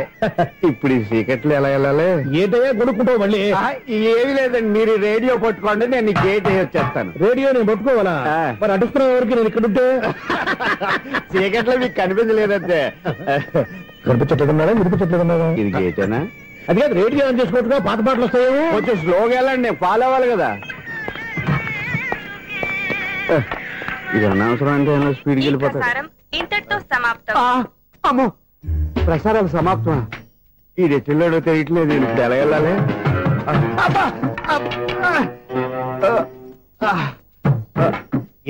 ఇప్పుడు ఈ చీకట్లు ఎలా వెళ్ళాలి? ఏంటయ్యా కొనుక్కుంటావు మళ్ళీ? ఏమి లేదండి, మీరు రేడియో పట్టుకోండి, నేను గేట్ వచ్చేస్తాను. రేడియో నేను పట్టుకోవాలా? మరి అడుస్తున్న ఎవరికి నేను ఇక్కడ ఉంటే? చీకట్లో మీకు కనిపించలేదంటే. కనిపించట్లేదన్నారా వినిపించట్లేదన్నారా? ఇది గేటేనా? అది కాదు, రేడియో ఆన్ చేసుకోవచ్చుగా, పాత పాటలు వస్తాయేమో. కొంచెం స్లోగా వెళ్ళండి, నేను ఫాలో అవ్వాలి కదా. ఇది అనవసరం అంటే స్పీడ్కి వెళ్ళిపోతాడు. ఇంతటితో సమాప్తం. అమ్మో, ప్రసారాలు సమాప్తమా? ఇది ఎట్టిల్లాడో తెలియట్లేదు. ఇప్పుడు ఎలా వెళ్ళాలి?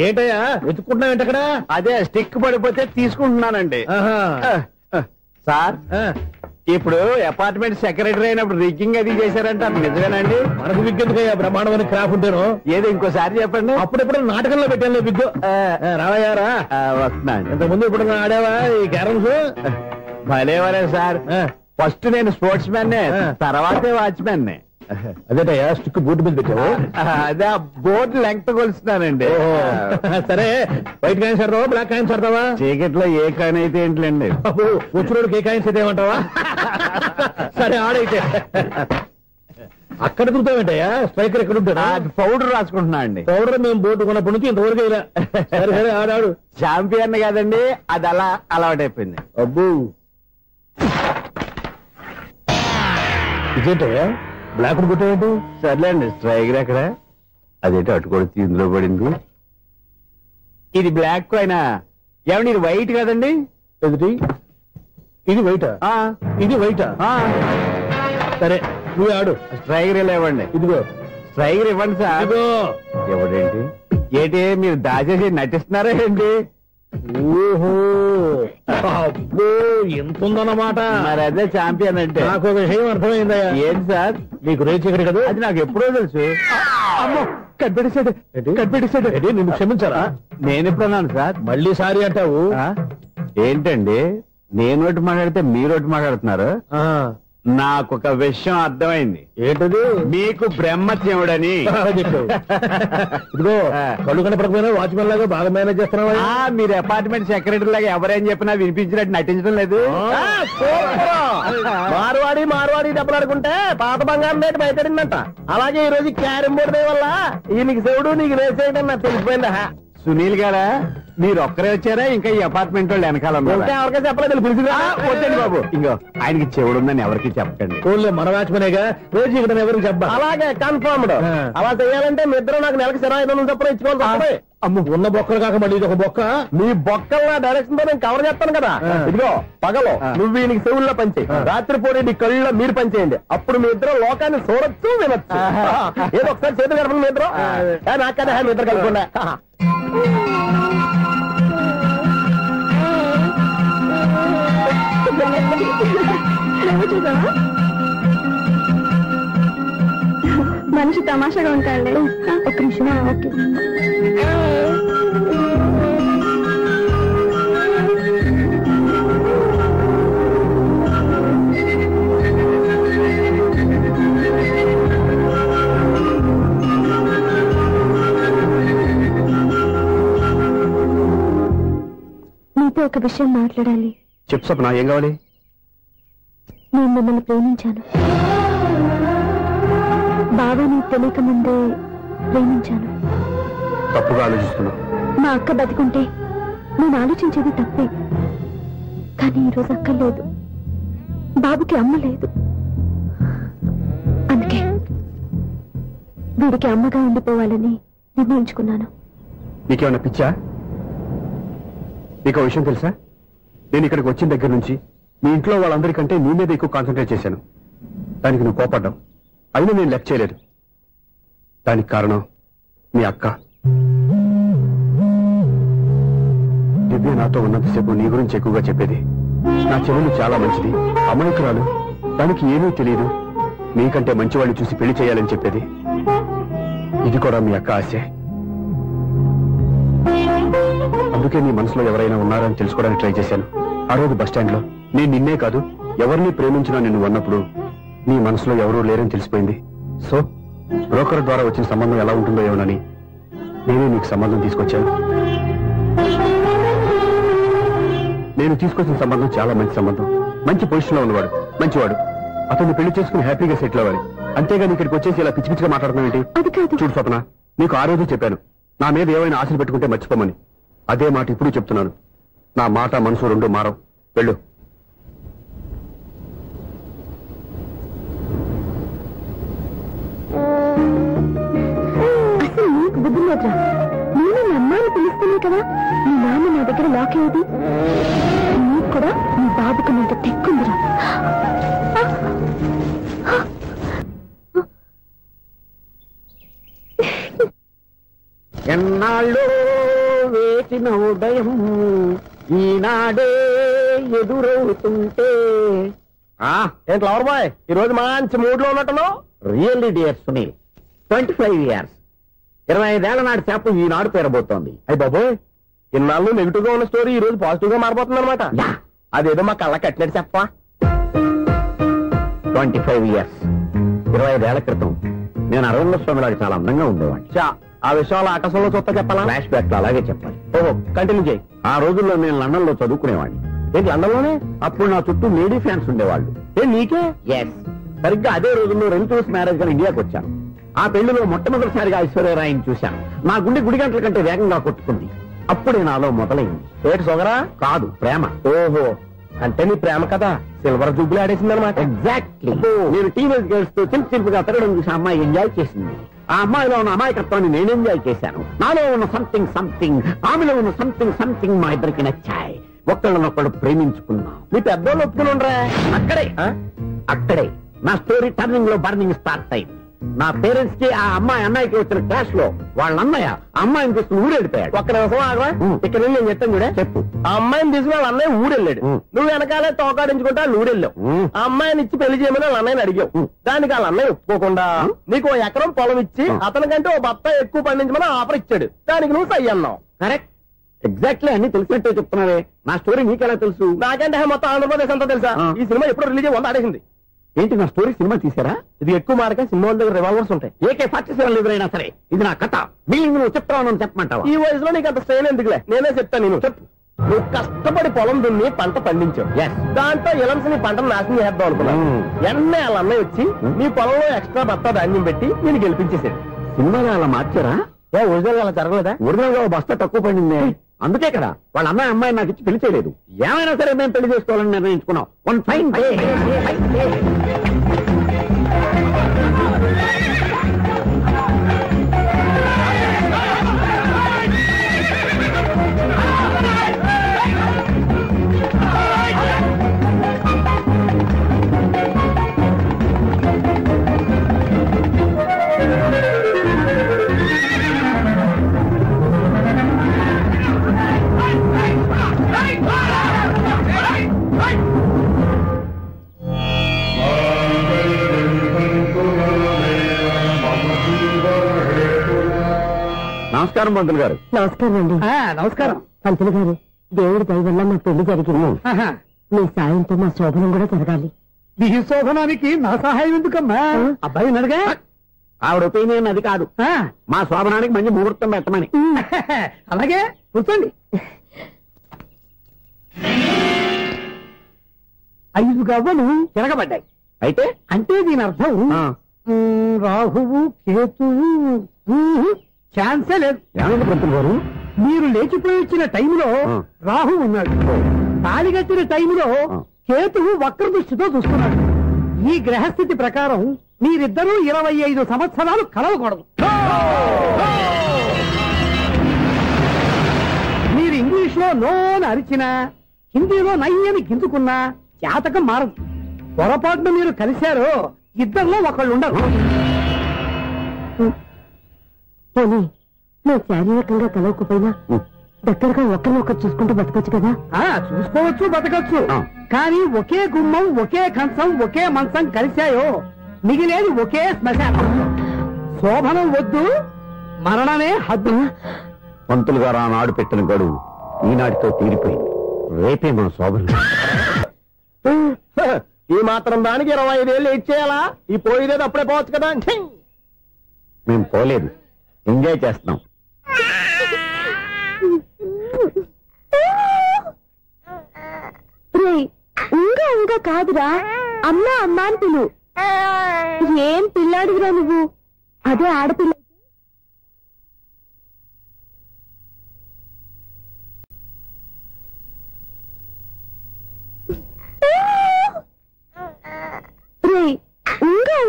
ఏంటయ్యా వెతుక్కుంటున్నావు ఏంటక్కడ? అదే స్టిక్ పడిపోతే తీసుకుంటున్నానండి. సార్, ఇప్పుడు అపార్ట్మెంట్ సెక్రటరీ అయినప్పుడు రిగ్గింగ్ అది చేశారంట, నిజమేనండి? మనకు విగ్గెందుకయ్యా బ్రహ్మాండమైన క్రాఫ్ ఉంటాను. ఏదో ఇంకోసారి చెప్పండి. అప్పుడెప్పుడు నాటకంలో పెట్టాను విగ్గు. రావయ్యారా? వస్తున్నాను. ఇంతకుముందు ఇప్పుడు ఆడావా ఈ క్యారమ్స్? భలేవరే సార్. ఫస్ట్ నేను స్పోర్ట్స్ మ్యాన్, తర్వాతే వాచ్మెన్. అదేటయ్యా స్టిక్ బోర్డు మీద పెట్టావు? అదే బోర్డు లెంగ్త్ కొలుస్తున్నానండి. సరే, వైట్ కాయిన్స్ ఆడతావా బ్లాక్ కాయిన్స్ ఆడతావా? చీకట్లో ఏ కాయిన్ అయితే ఏంటండి? వచ్చినోడికి ఏ కాయిన్స్ అయితే ఏమంటావా? సరే ఆడైతే. అక్కడ తిరుగుతావేంటయ్యా? స్ట్రైకర్ ఎక్కడ ఉంటాడా? పౌడర్ రాసుకుంటున్నా అండి. పౌడర్ మేము బోర్డు కొన్నప్పటి నుంచి ఇంతవరకు ఇలా. సరే సరే ఆడాడు. ఛాంపియన్ కాదండి, అది అలా అలవాటైపోయింది. అబ్బు, ఇదేంటయ్యా బ్లాక్ కొట్టేంటి? సర్లే అండి, స్ట్రైకర్ ఎక్కడ? అదేంటి అటు కొడితే ఇందులో పడింది. ఇది బ్లాక్ కాయినా? ఏమండి ఇది వైట్ కదండి? ఎదుటి ఇది వైటా? ఇది వైటా? సరే నువ్వు ఆడు. స్ట్రైగర్ ఇలా ఇవ్వండి. ఇదిగో స్ట్రైగర్ ఇవ్వండి సార్. ఇవ్వడేంటి? ఏంటి మీరు దాచేసి నటిస్తున్నారా ఏంటి? ఓహో అబ్బో ఎంత ఉందన్నమాట. మరి అదే ఛాంపియన్ అంటే. నాకు విషయం అర్థమైందయ్యా. ఏంటి సార్? మీకు రేచి ఇక్కడ కదా, అది నాకు ఎప్పుడో తెలుసు. అమ్మో కనిపెట్టేసాడు, కనిపెట్టేసాడు. నిన్ను క్షమించారా? నేను ఎప్పుడన్నాను సార్? మళ్ళీ సారీ అంటావు. ఏంటండి నేను ఒకటి మాట్లాడితే మీరు ఒకటి మాట్లాడుతున్నారు? నాకు ఒక విషయం అర్థమైంది. ఏంటది? మీకు బ్రహ్మత్యముడని. ఇదిగో కళ్ళు కనపడకపోయినా వాచ్మెన్ లాగా బాగా మేనేజ్ చేస్తున్నావా? మీరు అపార్ట్మెంట్ సెక్రటరీ లాగా ఎవరేం చెప్పినా వినిపించినట్టు నటించడం లేదు. మార్వాడి దెబ్బలాడుకుంటే పాత బంగారం రేటు బయటడిందంట. అలాగే ఈ రోజు క్యారం బోర్డు వల్ల ఈయనకి శివుడు నీకు రేసేయడం నాకు తెలిసిపోయిందా? సునీల్ గారా మీరు ఒక్కరే వచ్చారా? ఇంకా ఈ అపార్ట్మెంట్ వాళ్ళు వెనకాల ఎవరికీ చెప్పలేదు. వద్దండి బాబు, ఇంకో ఆయనకి చెవుడు ఉందని ఎవరికి చెప్పండి. మన వాచ్మనేగా రోజు ఇక్కడ ఎవరికి చెప్పా. అలాగే కన్ఫర్మ్డ్. అలా చేయాలంటే మీ ఇద్దరు నాకు నెలకి 25,000 చొప్పున ఇచ్చుకోవాలి. అమ్మ ఉన్న బొక్కలు కాక మళ్ళీ ఇది ఒక బొక్క. మీ బొక్కల డైరెక్షన్ తో నేను కవర్ చేస్తాను కదా. ఇదిగో పగలో నువ్వు ఈయనకి చెవుల్లో పనిచేయి, రాత్రిపూట నీ కళ్ళలో మీరు పనిచేయండి. అప్పుడు మీ ఇద్దరు లోకాన్ని చూడొచ్చు వినొచ్చు. ఏదో ఒకసారి చేతులు కలపండి మీ ఇద్దరు. నాకదే మీ ఇద్దరు కలుపుకుండా. మనిషి తమాషాగా ఉంటాడు. ఒక్క నిమిషం. ఓకే నీతో ఒక విషయం మాట్లాడాలి. చెప్పు స్వప్న, ఏం కావాలి? నేను మిమ్మల్ని ప్రేమించాను. బాగా నీకు తెలియక ముందే ప్రేమించాను. తప్పుగా ఆలోచిస్తున్నావు. మా అక్క బతికుంటే నేను ఆలోచించేది తప్పే. కానీ ఈరోజు అక్క లేదు, బాబుకి అమ్మ లేదు. అందుకే వీడికి అమ్మగా ఉండిపోవాలని నిర్ణయించుకున్నాను. నీకేమన్నా పిచ్చా? నీకు విషయం తెలుసా? నేను ఇక్కడికి వచ్చిన దగ్గర నుంచి మీ ఇంట్లో వాళ్ళందరికంటే నీ మీద ఎక్కువ కాన్సన్ట్రేట్ చేశాను. దానికి నువ్వు కోపడ్డావు. అయినా నేను లెక్క చేయలేదు. దానికి కారణం మీ అక్క. దివ్య నాతో ఉన్నంతసేపు నీ గురించి ఎక్కువగా చెప్పేది. నా చెల్లెలు చాలా మంచిది, అమాయకురాలు, దానికి ఏమీ తెలియదు, నీకంటే మంచివాడిని చూసి పెళ్లి చేయాలని చెప్పేది. ఇది కూడా మీ అక్క ఆశే. అందుకే నీ మనసులో ఎవరైనా ఉన్నారని తెలుసుకోవడానికి ట్రై చేశాను. ఆ రోజు బస్టాండ్ లో నేను నిన్నే కాదు ఎవరిని ప్రేమించినా నిన్ను అన్నప్పుడు నీ మనసులో ఎవరూ లేరని తెలిసిపోయింది. సో బ్రోకర్ ద్వారా వచ్చిన సంబంధం ఎలా ఉంటుందో ఏమోనని నేనే నీకు సంబంధం తీసుకొచ్చాను. నేను తీసుకొచ్చిన సంబంధం చాలా మంచి సంబంధం. మంచి పొజిషన్ లో ఉన్నవాడు, మంచివాడు. అతన్ని పెళ్లి చేసుకుని హ్యాపీగా సెటిల్ అవ్వాలి. అంతేగాని ఇక్కడికి వచ్చేసి ఇలా పిచ్చి పిచ్చిగా మాట్లాడుతున్నావు ఏంటి? చూడు స్వప్న, నీకు ఆ రోజు చెప్పాను నా మీద ఏమైనా ఆశలు పెట్టుకుంటే మర్చిపోమని. అదే మాట ఇప్పుడు చెప్తున్నాను. నా మాట మనసు రెండు మారవు. వెళ్ళు. అసలు నీకు బుద్ధి లేదురా. నేను మీ అమ్మాయిని పిలుస్తానే కదా మీ నాన్న నా దగ్గర లాక్ అయ్యేది. నీకు కూడా నీ బాబుకు నీంత తెక్కుందిరా. ఎన్నాళ్ళు వేచిన ఉదయం ఈనాడే ఎదురవుతుంటే. ఏంటి లవర్ బాయ్, ఈ రోజు మంచి మూడ్ లో ఉన్నట్టును? రియల్లీ డియర్ సునీల్, 25 years 25 ఏళ్ల నాటి చేప ఈనాడు పేరబోతోంది. అయ్యి బాబోయ్, ఇన్నాళ్ళు నెగిటివ్ గా ఉన్న స్టోరీ ఈ రోజు పాజిటివ్ గా మారిపోతుంది అనమాట. అదేదో మా కళ్ళ కట్టినట్టు చెప్పా. 25 years 25 ఏళ్ల క్రితం నేను అరవింద స్వామి లాగా చాలా అందంగా ఉండేవాడిని. ఆ విషయాలు ఆకాశంలో చూస్తా చెప్పాలా? ఫ్లాష్ బ్యాక్ లో అలాగే చెప్పాలి. ఓహో, కంటిన్యూ చేయి. ఆ రోజుల్లో నేను లండన్ లో చదువుకునేవాడిని. ఏంటి లండన్ లోనే? అప్పుడు నా చుట్టూ లేడీ ఫ్యాన్స్ ఉండేవాళ్ళు. నీకే? ఎస్. సరిగ్గా అదే రోజుల్లో రిలేటివ్స్ మ్యారేజ్ గా ఇండియాకి వచ్చాను. ఆ పెళ్లిలో మొట్టమొదటిసారిగా ఐశ్వర్యరాయని చూశాను. నా గుండె గుడి గంటల కంటే వేగంగా కొట్టుకుంది. అప్పుడే నాలో మొదలైంది. ఏటి సొగరా? కాదు, ప్రేమ. ఓహో, అంటే నీ ప్రేమ కదా సిల్వర్ జూబ్లీ ఆడేసిందనమాట. ఎగ్జాక్ట్లీ. నేను టీనేజ్ గర్ల్స్ తో చిలిపిగా తిరగడం చూసి అమ్మాయి ఎంజాయ్ చేసింది. ఆ అమ్మాయిలో ఉన్న అమాయకత్వాన్ని నేను ఎంజాయ్ చేశాను. నాలో ఉన్న సంథింగ్ ఆమెలో ఉన్న సంథింగ్ మా ఇద్దరికి నచ్చాయి. ఒక్కళ్ళనొక్కడు ప్రేమించుకున్నాం. మీ పెద్దోళ్ళు ఒప్పుకుని ఉండరా? అక్కడే నా స్టోరీ టర్నింగ్ లో బర్నింగ్ స్టార్ట్ అయింది. నా పేరెంట్స్ కి ఆ అమ్మాయి అన్నయ్యకి వచ్చిన క్లాష్ లో వాళ్ళ అన్నయ్య ఆ అమ్మాయిని తీసుకుని ఊరెళ్ళిపోయాడు. ఒక్క నిమిషం ఆగవా? ఇక్కడ నేను చెప్తాను కూడా చెప్పు. ఆ అమ్మాయిని తీసుకుని వాళ్ళ అన్నయ్య ఊరెళ్ళాడు. నువ్వు వెనకాలే తోకాడించుకుంటా ఊరెళ్ళావు. ఆ అమ్మాయిని ఇచ్చి పెళ్లి చేయమని వాళ్ళ అన్నయ్యని అడిగావు. దానికి వాళ్ళ అన్నయ్య ఒప్పుకోకుండా నీకు 1 ఎకరం పొలం ఇచ్చి అతనికంటే 1 బత్త ఎక్కువ పండించమని ఆఫర్ ఇచ్చాడు. దానికి నువ్వు సై అన్నావు. కరెక్ట్, ఎగ్జాక్ట్లీ అన్ని తెలిసినట్టే చెప్తున్నావే. నా స్టోరీ నీకెలా తెలుసు? నాకంటే మొత్తం ఆంధ్రప్రదేశ్ అంతా తెలుసా? ఈ సినిమా ఎప్పుడు రిలీజ్ అయ్యి 100 ఆడేసింది. ఏంటి నా స్టోరీ సినిమా తీసారా? ఇది ఎక్కువ మారక సినిమా దగ్గర రివాల్వర్స్ ఉంటాయి. AK-47 ఎదురైనా సరే ఇది నా కథ. మిగిలింది నువ్వు చెప్తావు చెప్పమంటావా? ఈ వయసులో నీకు అంత స్ట్రెయిన్ ఎందుకులే, నేనే చెప్తాను. నేను చెప్పు. నువ్వు కష్టపడి పొలం దున్ని పంట పండించావు. దాంట్లో ఇలంస్ నీ పంటను నాశనం చేద్దాం అనుకున్నావు. ఎన్నే వాళ్ళ అన్నయ్య వచ్చి నీ పొలంలో ఎక్స్ట్రా బత్తా ధాన్యం పెట్టి నేను గెలిపించేసాడు. సినిమాలో అలా మార్చారా? ఒరిజినల్ అలా జరగలేదా? ఒరిజినల్ గా బస్తా తక్కువ పడింది. అందుకే కదా వాళ్ళ అమ్మాయి నాకు ఇచ్చి పెళ్లి చేయలేదు. ఏమైనా సరే మేము పెళ్లి చేసుకోవాలని నిర్ణయించుకున్నాం. One fine day. నమస్కారం పంతులు గారు. నమస్కారం అండి. నమస్కారం పంతులు గారు. దేవుడి దయ వల్ల మా పెళ్లి జరిగింది. మీ సాయంతో మా శోభనం కూడా జరగాలి. నీ శోభనానికి నా సహాయం ఎందుకమ్మా? అబ్బాయి ఉన్నాడుగా. ఆవిడ ఒపీనియన్ అది కాదు. మా శోభనానికి మంచి ముహూర్తం పెట్టమని. అలాగే కూర్చోండి. 5 గవ్వలు తిరగబడ్డాయి. అయితే అంటే దీని అర్థం రాహువు కేతువు ఛాన్సే లేదు. ఏమైంది పంతులు గారు? మీరు లేచిపోయి వచ్చిన టైంలో రాహు ఉన్నాడు. తాళి కట్టిన టైంలో కేతువు వక్ర దృష్టితో చూస్తున్నాడు. ఈ గ్రహస్థితి ప్రకారం మీరిద్దరూ 25 సంవత్సరాలు కలవకూడదు. మీరు ఇంగ్లీష్ లో నోని అరిచినా, హిందీలో నయ్యని గింజుకున్నా జాతకం మారదు. పొరపాటున మీరు కలిశారో ఇద్దరిలో ఒకళ్ళు ఉండరు. పోనీ నువ్వు శారీరకంగా కలవకపోయినా దగ్గరగా ఒకరినొకరు చూసుకుంటూ బతకొచ్చు కదా? చూసుకోవచ్చు, బతకచ్చు. కానీ ఒకే గుమ్మం, ఒకే కంచం, ఒకే మంచం కలిశాయో మిగిలేది ఒకే శ్మశానం. శోభనం వద్దు, మరణమే హద్దు. పంతులు గారు ఆనాడు పెట్టిన గడువు ఈనాటితో తీరిపోయింది. రేపే మన శోభనం. ఈ మాత్రం దానికి 25 ఏళ్ళు ఇచ్చేయాలా? ఈ పోయేది అప్పుడే పోవచ్చు కదా. మేము పోలేదు, ఎంజాయ్ చేస్తున్నాం. ఇంకా కాదురా, అమ్మ అమ్మ అని పిలు. ఏం పిల్లాడివిరా నువ్వు? అదే ఆడపిల్ల.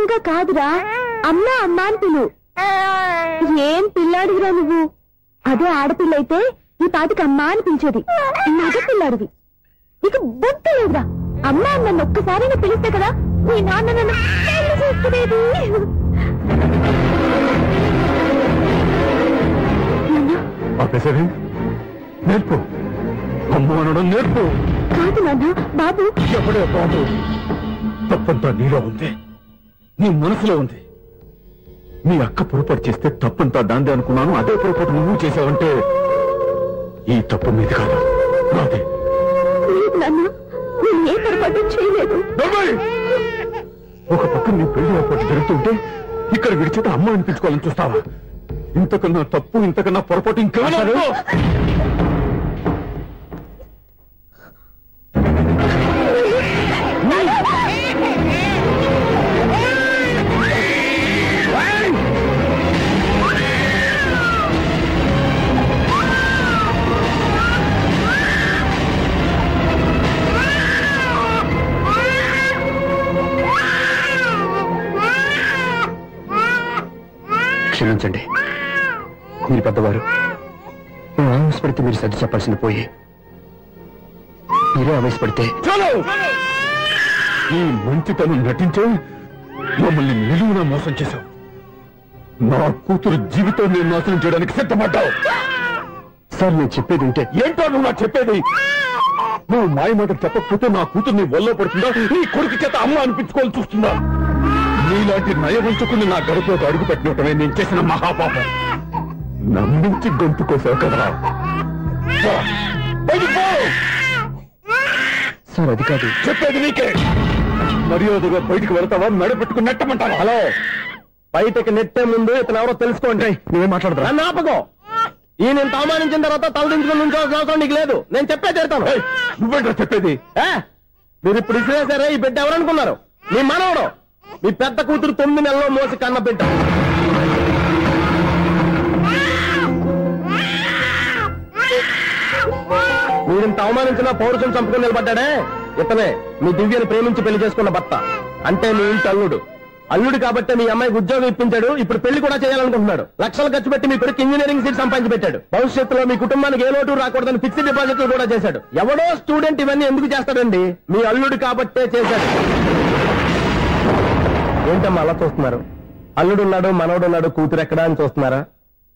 ఇంకా కాదురా, అమ్మ అమ్మ అని పిలు. ఏం పిల్లాడివిరా నువ్వు? అదే ఆడపిల్ల అయితే ఈ పాటికి అమ్మ అని పిలిచేది. మగ పిల్లాడివి. నీకు బుద్ధి లేదురా. అమ్మ నన్ను ఒక్కసారైనా పిలిస్తే కదా మీ నాన్న నన్ను పెళ్లి చేసుకునేది. నేర్పు. అమ్మ అనడం నేర్పు. కాదు నాన్న, బాబు. ఎప్పుడే బాబు, తప్పంతా నీలో ఉంది, నీ మనసులో ఉంది. మీ అక్క పొరపాటు చేస్తే తప్పంతా దాందే అనుకున్నాను. అదే పొరపాటు నువ్వు చేసావంటే ఈ తప్పు మీది కాదు, నాదే. లేదు నాన్న, నేను ఏ పొరపాటు చేయలేదు. ఒక పక్క నీ పెళ్లి ఏర్పాటు జరుగుతుంటే ఇక్కడ విడిచేత అమ్మ అనిపించుకోవాలని చూస్తావా? ఇంతకన్నా తప్పు, ఇంతకన్నా పొరపాటు ఇంకా క్షమించండి. మీరు పెద్దవారు. నువ్వు ఆవేశపడితే మీరు సర్ది చెప్పాల్సింది పోయి మీరే ఆవేశపడితే ఈ మంచితనం నటించే మమ్మల్ని నిలువున మోసం చేశావు. నా కూతురు జీవితం నేను నాశనం చేయడానికి సిద్ధపడ్డావు. సార్ నేను చెప్పేది ఉంటే ఏంటో నువ్వు నాకు చెప్పేది? నువ్వు మాయ మాట చెప్పకపోతే నా కూతుర్ని వల్ల పడుతుందా, నీ కొడుకు చేత అమ్మ అనిపించుకోవాలి చూస్తుందా? నీలాంటి నయవంచుకుని నా గడపలోకి అడుగు పెట్టినటమే నేను చేసిన మహాపాపం. నమ్మించి గొంతు కోసావు కదా. సార్ అది కాదు చెప్పేది నీకే. మర్యాదగా బయటికి వెళ్తావా, మెడపెట్టుకుని నెట్టమంటావా? హలో, బయటకి నెట్టే ముందు ఇతను ఎవరో తెలుసుకోండి. నువ్వే మాట్లాడతా. నన్ను ఆపకో. ఈ నేను అవమానించిన తర్వాత తలదించుకుని ఉంచాల్సిన అవసరం నీకు లేదు. నేను చెప్పే తీరుతాను. నువ్వేంటో చెప్పేది? మీరు ఇప్పుడు ఇసిరేసారే, ఈ బిడ్డ ఎవరనుకున్నారు? మీ మనవడు, మీ పెద్ద కూతురు 9 నెలల్లో మోసి కన్న బిడ్డ. మీరింత అవమానించిన పౌరుషం చంపుకుని నిలబడ్డాడే ఇతనే మీ దివ్యని ప్రేమించి పెళ్లి చేసుకున్న భర్త. అంటే మీ ఇంటి అల్లుడు. అల్లుడు కాబట్టి మీ అమ్మాయికి ఉద్యోగం ఇప్పించాడు. ఇప్పుడు పెళ్లి కూడా చేయాలనుకుంటున్నాడు. లక్షలు ఖర్చు పెట్టి మీ కొడుకు ఇంజనీరింగ్ సీట్ సంపాదించి పెట్టాడు. భవిష్యత్తులో మీ కుటుంబానికి ఏ లోటు రాకూడదని ఫిక్స్డ్ డిపాజిట్లు కూడా చేశాడు. ఎవడో స్టూడెంట్ ఇవన్నీ ఎందుకు చేస్తాడండి? మీ అల్లుడు కాబట్టే చేశాడు. ఏంటమ్మా అలా చూస్తున్నారు? అల్లుడున్నాడు, మనవడున్నాడు, కూతురు ఎక్కడా అని చూస్తున్నారా?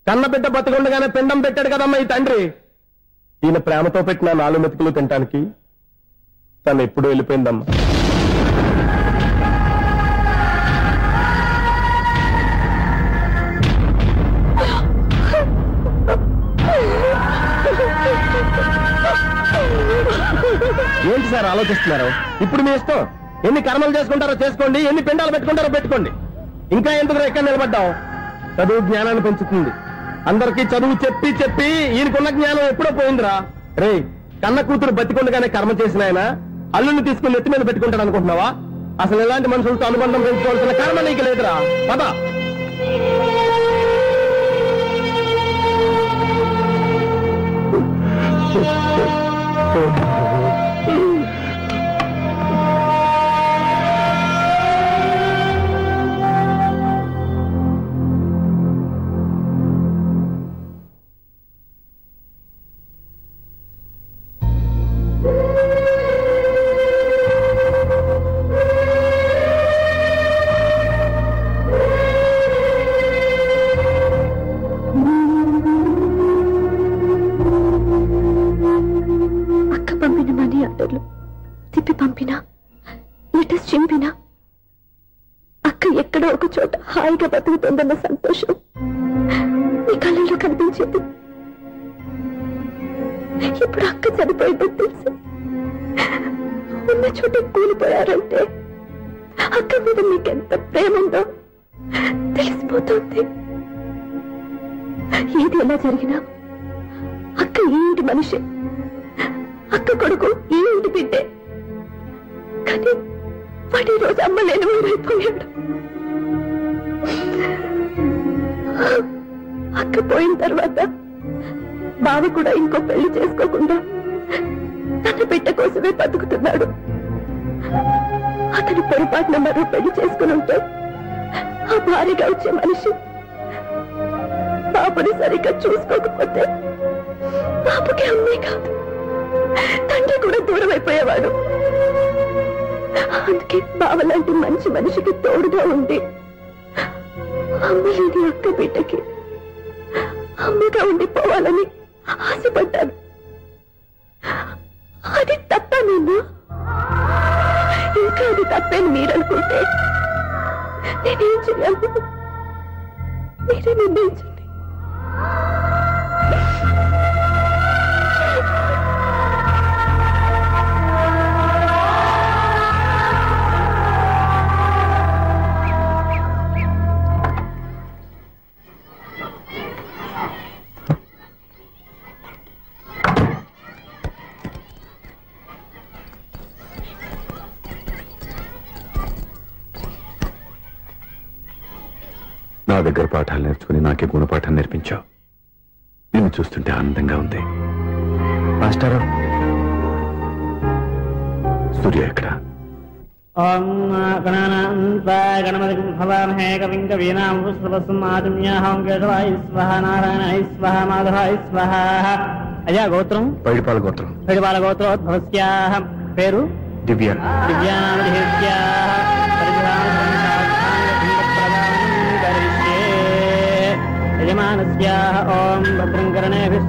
కన్నబిడ్డ బతికుండగానే పిండం పెట్టాడు కదమ్మా ఈ తండ్రి. ఈయన ప్రేమతో పెట్టిన 4 మెతుకులు తినటానికి తను ఎప్పుడు వెళ్ళిపోయిందమ్మా. ఏంటి సార్ ఆలోచిస్తున్నారు? ఇప్పుడు మీ ఇష్టం. ఎన్ని కర్మలు చేసుకుంటారో చేసుకోండి, ఎన్ని పిండాలు పెట్టుకుంటారో పెట్టుకోండి. ఇంకా ఎందుకు ఎక్కడ నిలబడ్డావు? చదువు జ్ఞానాన్ని పెంచుతుంది. అందరికీ చదువు చెప్పి చెప్పి ఈయనకున్న జ్ఞానం ఎప్పుడో పోయిందిరా. రే, కన్న కూతురు బతికొండగానే కర్మ చేసిన ఆయన అల్లుని తీసుకుని నెత్తి మీద పెట్టుకుంటాడు అనుకుంటున్నావా? అసలు ఎలాంటి మనుషులతో అనుబంధం పెంచుకోవాల్సిన కర్మ నీకు లేదురా. పద. తిప్పి పంపినా, లెటర్స్ చింపినా అక్క ఎక్కడో ఒక చోట హాయిగా బతుకుతుందన్న సంతోషం మీ కళ్ళలో కనిపించేది. ఇప్పుడు అక్క చనిపోయిందని తెలిసి ఉన్న చోట కూలిపోయారంటే అక్క మీద మీకెంత ప్రేమ ఉందో తెలిసిపోతుంది. ఏది ఎలా జరిగినా అక్క ఈ ఇంటి మనిషి, అక్క కొడుకు ఈ ఇంటి బిడ్డే. కానీ వాడి రోజు అమ్మ లేని ఊరైపోయాడు. అక్క పోయిన తర్వాత బావ కూడా ఇంకో పెళ్లి చేసుకోకుండా తన బిడ్డ కోసమే బతుకుతున్నాడు. అతని పొరపాటున మరో పెళ్లి చేసుకుని ఉంటే ఆ భారీగా వచ్చే మనిషి బాబుని సరిగ్గా చూసుకోకపోతే బాబుకి అమ్మే కాదు, తండ్రి కూడా దూరం అయిపోయేవాడు. అందుకే బావలాంటి మంచి మనిషికి తోడుగా ఉండి అమ్మలేని అక్క బిడ్డకి అమ్మగా ఉండిపోవాలని ఆశపడ్డాను. అది తప్ప నేను ఇంకా అది తప్పని మీరనుకుంటే నేనేం చేయాలి? మీరే నిర్ణయించండి. నా దగ్గర పాఠాలు నేర్చుకుని నాకే గుణపాఠం నేర్పించావు. నిన్ను చూస్తుంటే ఆనందంగా ఉంది. మాస్టారు, సూర్య ఎక్కడ? అయ్యా గోత్రం? పైడిపాల గోత్రం. పైడిపాల గోత్రోద్భవస్యాః. పేరు? దివ్య. దివ్యానామధేస్యాః. సేయమానస్యాః ఓం భద్రం కర్ణేభిః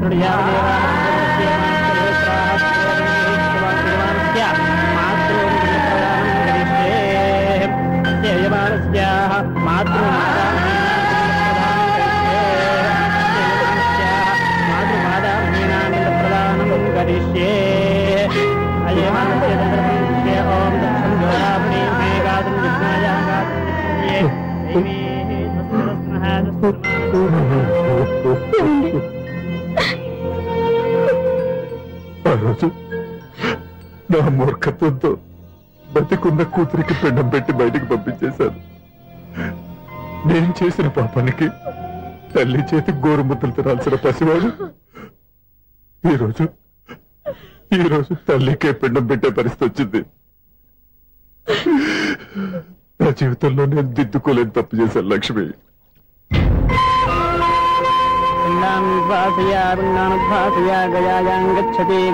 ఆ రోజు నా మూర్ఖత్వంతో బతికున్న కూతురికి పిండం పెట్టి బయటికి పంపించేశాను. నేను చేసిన పాపానికి తల్లి చేతి గోరుముద్దలు తినాల్సిన పసివాడు ఈరోజు తల్లికే పిండం పెట్టే పరిస్థితి వచ్చింది. నా జీవితంలో నేను దిద్దుకోలేని తప్పు చేశాను లక్ష్మి.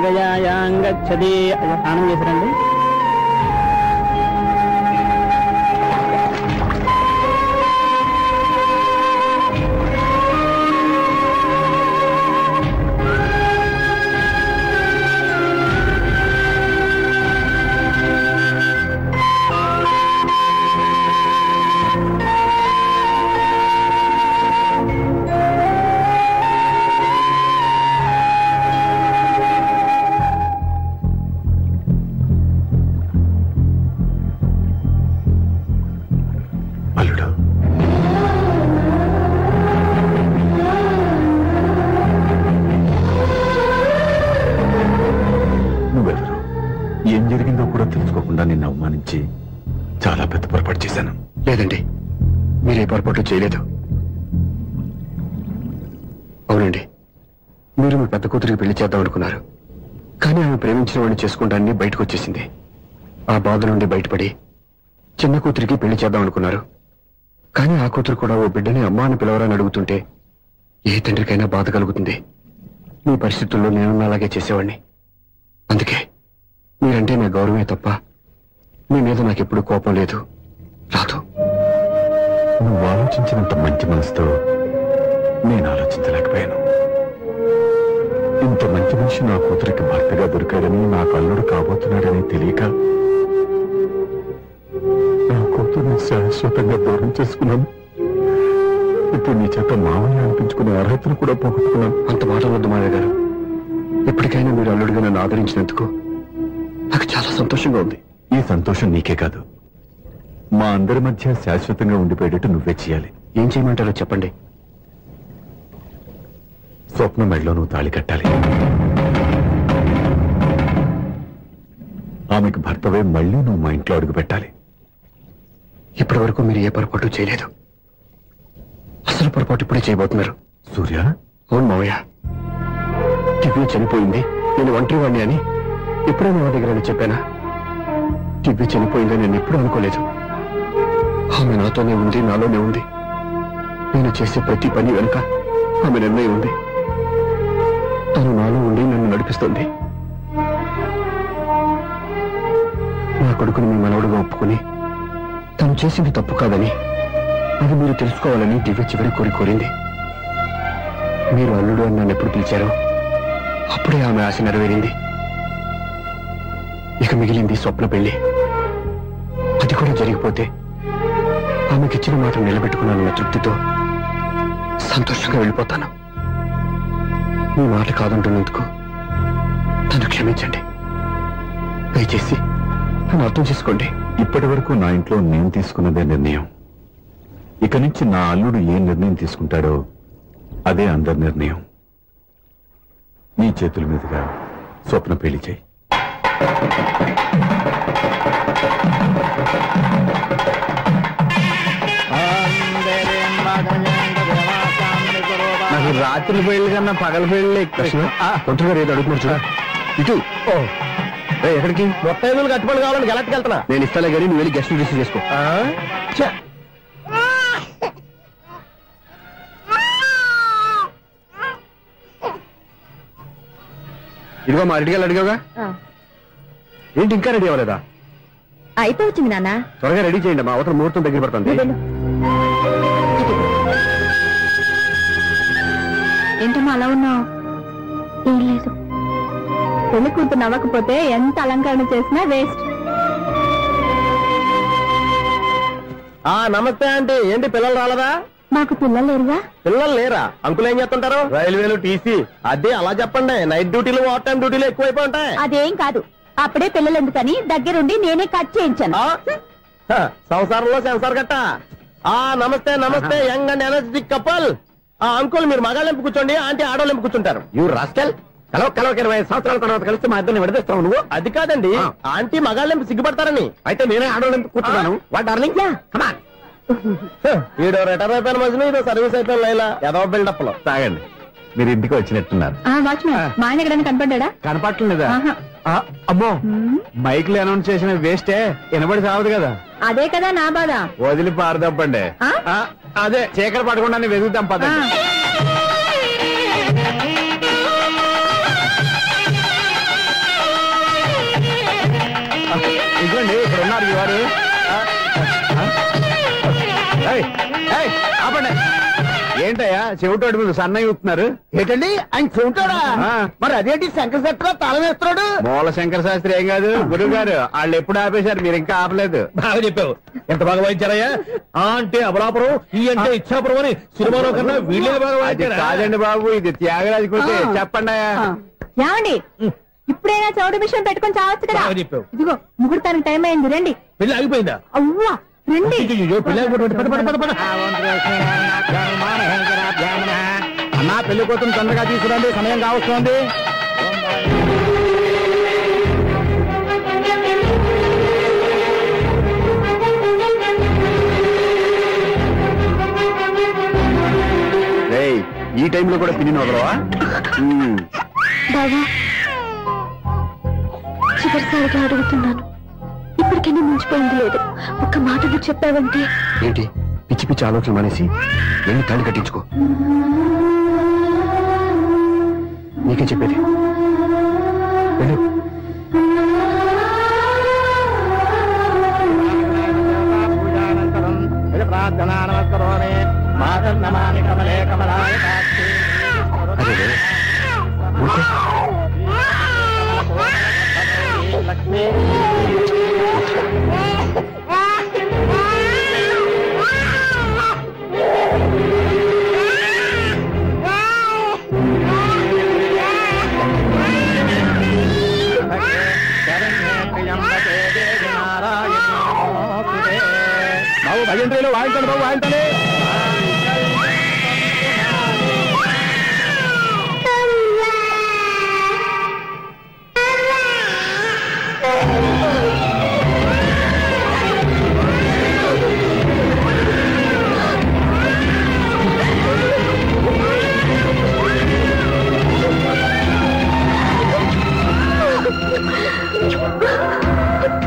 గయాయాంగచ్చతి స్నానం చేసిరండి. ఏం జరిగిందో కూడా తెలుసుకోకుండా నిన్ను అవమానించి చాలా పెద్ద పొరపాటు చేశాను. లేదండి, మీరే పొరపాటు చేయలేదు. అవునండి, మీరు మీ పెద్ద కూతురికి పెళ్లి చేద్దాం అనుకున్నారు. కానీ ఆమె ప్రేమించిన వాడిని చేసుకుంటానని బయటకు వచ్చేసింది. ఆ బాధ నుండి బయటపడి చిన్న కూతురికి పెళ్లి చేద్దాం అనుకున్నారు. కానీ ఆ కూతురు కూడా ఓ బిడ్డని అమ్మా అని పిలవరని అడుగుతుంటే ఏ తండ్రికైనా బాధ కలుగుతుంది. మీ పరిస్థితుల్లో నేను అలాగే చేసేవాడిని. అందుకే మీరంటే నా గౌరవమే తప్ప మీ మీద నాకెప్పుడు కోపం లేదు, రాదు. నువ్వు ఆలోచించినంత మంచి మనసుతో నేను ఆలోచించలేకపోయాను. ఇంత మంచి మనిషి నా కూతురికి భర్తగా దొరికాడని, నాకు అల్లుడు కాబోతున్నాడని తెలియక నా కూతుర్ని శాశ్వతంగా దూరం చేసుకున్నాను. ఇప్పుడు నీ చేత మామూలు అనిపించుకునే అర్హతను కూడా పోగొట్టుకున్నాను. అంత మాట వద్దు మామయ్య గారు. ఎప్పటికైనా మీరు అల్లుడిగా నన్ను ఆదరించినందుకు నాకు చాలా సంతోషంగా ఉంది. ఈ సంతోషం నీకే కాదు, మా అందరి మధ్య శాశ్వతంగా ఉండిపోయేటట్టు నువ్వే చేయాలి. ఏం చేయమంటారో చెప్పండి. స్వప్న మెడలో నువ్వు తాళి కట్టాలి. ఆమెకు భర్తవే మళ్ళీ నువ్వు మా ఇంట్లో అడుగు పెట్టాలి. ఇప్పటి వరకు మీరు ఏ పొరపాటు చేయలేదు. అసలు పొరపాటు ఇప్పుడే చేయబోతున్నారు. సూర్య, అవును మావయ్య, దివ్య చనిపోయింది, నేను ఒంటరి వాణ్ణి అని ఎప్పుడైనా మా దగ్గర చెప్పానా? దివ్య చనిపోయిందని నేను ఎప్పుడూ అనుకోలేదు. ఆమె నాతోనే ఉంది, నాలోనే ఉంది. నేను చేసే ప్రతి పని వెనుక ఆమె నిర్ణయం ఉంది. తను నాలో ఉండి నన్ను నడిపిస్తుంది. నా కొడుకుని మీ మనవడుగా ఒప్పుకుని తను చేసింది తప్పు కాదని, అది మీరు తెలుసుకోవాలని దివ్య చివరి కోరింది. మీరు అల్లుడు అని నన్ను ఎప్పుడు పిలిచారో అప్పుడే ఆమె ఆశ నెరవేరింది. ఇక మిగిలింది స్వప్న పెళ్లి. అది కూడా జరిగిపోతే ఆమెకిచ్చిన మాట నిలబెట్టుకున్నానన్న తృప్తితో సంతోషంగా వెళ్ళిపోతాను. మీ మాట కాదంటున్నందుకు నన్ను క్షమించండి. దయచేసి నన్ను అర్థం చేసుకోండి. ఇప్పటి వరకు నా ఇంట్లో నేను తీసుకున్నదే నిర్ణయం. ఇక నుంచి నా అల్లుడు ఏ నిర్ణయం తీసుకుంటాడో అదే అందరి నిర్ణయం. నీ చేతుల మీదుగా స్వప్న పెళ్లి చేయి. నాకు రాత్రి పెళ్లి కన్నా పగల పెళ్లి ఒంటరిగా ఏదో అడుగుతున్నారు చూడ. ఇటు ఎక్కడికి? మొత్తం ఐదులు కట్టుబడి కావాలని గెలట్కి వెళ్తున్నా. నేను ఇస్తాలే కానీ నువ్వు వెళ్ళి గెస్ట్ రిసీవ్ చేసుకో. ఇదిగో మా అడిగాలి అడిగావుగా, ఏంటి ఇంకా రెడీ అవ్వలేదా? అయిపోవచ్చింది నాన్న. త్వరగా రెడీ చేయండి, మా అవతల ముహూర్తం దగ్గర పడుతుంది. ఏంటమ్మా అలా ఉన్నావు? ఏం లేదు. పెళ్లి కూతురు నవ్వకపోతే ఎంత అలంకరణ చేసినా వేస్ట్. నమస్తే ఆంటీ. ఏంటి పిల్లలు రాలదా? మాకు పిల్లలు లేరుగా. పిల్లలు లేరా? అంకులు ఏం చేస్తుంటారు? రైల్వేలు, టీసీ. అదే అలా చెప్పండి. నైట్ డ్యూటీలు, ఓవర్ టైం డ్యూటీలు ఎక్కువైపోయి ఉంటాయి. అదేం కాదు. అప్పుడే పిల్లలు ఎందుకని దగ్గరుండి నేనే కట్ చేయించాను. సంసారంలో సెన్సార్ గట్ట. నమస్తే నమస్తే, young and energetic couple. Uncle మీరు మగాళ్ళెంపు కూర్చోండి, ఆంటీ ఆడోళ్ళెంపు కూర్చుంటారు. You rascal. కలవ 20 సంవత్సరాల తర్వాత కలిసి మా ఇద్దరిని విడదీస్తావు నువ్వు. అది కాదండి, ఆంటీ మగాళ్ళెంపు సిగ్గుపడతారని. అయితే నేనే ఆడోళ్ళెంపు కూర్చున్నాను. What darling, come on. ఈడో రిటైర్ అయిపోయిన మధ్యన ఇదో సర్వీస్ అయిపోయిన లైలా ఏదో బిల్డప్ లో. తాగండి, మీరు ఇంటికి వచ్చినట్టున్నారు. వాచ్మెన్ మా ఆయన ఎక్కడైనా కనపడ్డా? కనపట్లేదా? అమ్మో, మైక్ లో అనౌన్స్ చేసిన వేస్టే వినబడి సావదు కదా. అదే కదా నా బాధ. వదిలి పారదప్పండి. అదే చీకటి పడకుండా వెతుకుతాం పదండి. ఇదిగోండి ఇక్కడ ఉన్నారు ఈ వారు. ఆపండి. ఏంటయ్యా చెవిటోడి మీద సన్నయ్య అవుతున్నారు? ఏంటండి ఆయన చెబుతాడా? మరి అదేంటి శంకర శాస్త్రి తాళం వేస్తున్నాడు? మూల శంకర శాస్త్రి ఏం కాదు, గురువు గారు. వాళ్ళు ఎప్పుడు ఆపేశారు, మీరు ఇంకా ఆపలేదు. బాగా చెప్పావు. ఎంత బాగా వాయించారయ్యా. అంటే అబలాపురం, ఈ అంటే ఇచ్చాపురం అని సినిమాలో కన్నా వీళ్ళే బాగా వాయించారు. కాదండి బాబు, ఇది త్యాగరాజ కృతి. చెప్పండి అయ్యా. ఏమండి, ఇప్పుడైనా చౌడు మిషన్ పెట్టుకొని చావచ్చు కదా. ఇదిగో ముహూర్తానికి టైం అయింది, రండి. పెళ్లి ఆగిపోయిందా? అవ్వా రండి. అన్నా పెళ్లి కోసం తొందరగా తీసుకురండి, సమయం కావస్తుంది. ఈ టైంలో కూడా పిన్ని వదలవా? బావా, చివరిసారిగా అడుగుతున్నాను, ఇప్పటికైనా మించిపోయింది లేదు. ఒక్క మాట నువ్వు చెప్పావంటే. ఏంటి పిచ్చి పిచ్చి ఆలోచన మానేసి వెళ్ళి తాళి కట్టించుకో. నీకే చెప్పేది. వెళ్ళు. బాబు భజంత్రీలో వాయించండి బాబు, వాయించండి.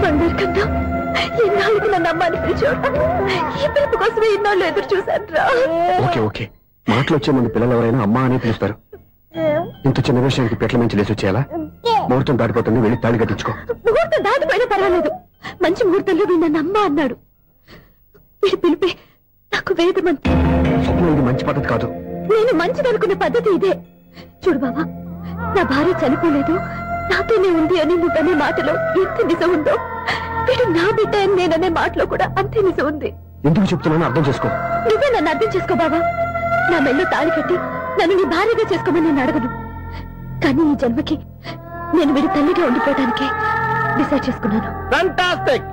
బంగారు కన్నా ఎన్నాళ్ళకి నన్ను అమ్మాని పిలిచాడు. ఈ పిలుపు కోసమే ఇన్నాళ్ళు ఎదురు చూశాను రా. ఓకే ఓకే, మాటలు వచ్చే ముందు పిల్లలు ఎవరైనా అమ్మా అని పిలుస్తారు. ఇంత చిన్న విషయానికి పెట్ల మంచి లేసి వచ్చేయాలా? ముహూర్తం దాటిపోతుంది, వెళ్ళి తాళి కట్టించుకో. ముహూర్తం దాటిపోయినా పర్వాలేదు, మంచి ముహూర్తంలో వీడు నన్ను అమ్మ అన్నాడు. వీడి పిలిపే నాకు వేదమంతి. స్వప్నం, ఇది మంచి పద్ధతి కాదు. నేను మంచిదనుకున్న పద్ధతి ఇదే. చూడు బాబా, నా భార్య చనిపోలేదు, నాతోనే ఉంది అని నువ్వనే మాటలో ఎంత నిజం ఉందో, వీడు నా బిడ్డ అని నేననే మాటలో కూడా అంతే నిజం ఉంది. ఎందుకు చెప్తున్నానో అర్థం చేసుకో. నువ్వే నన్ను అర్థం చేసుకో బాబా. నా మెళ్ళో తాళి కట్టి నన్ను నీ భార్యగా చేసుకోమని నేను అడగను. కానీ ఈ జన్మకి నేను వీడి తల్లిగా ఉండిపోవడానికి డిసైడ్ చేసుకున్నాను. ఫెంటాస్టిక్.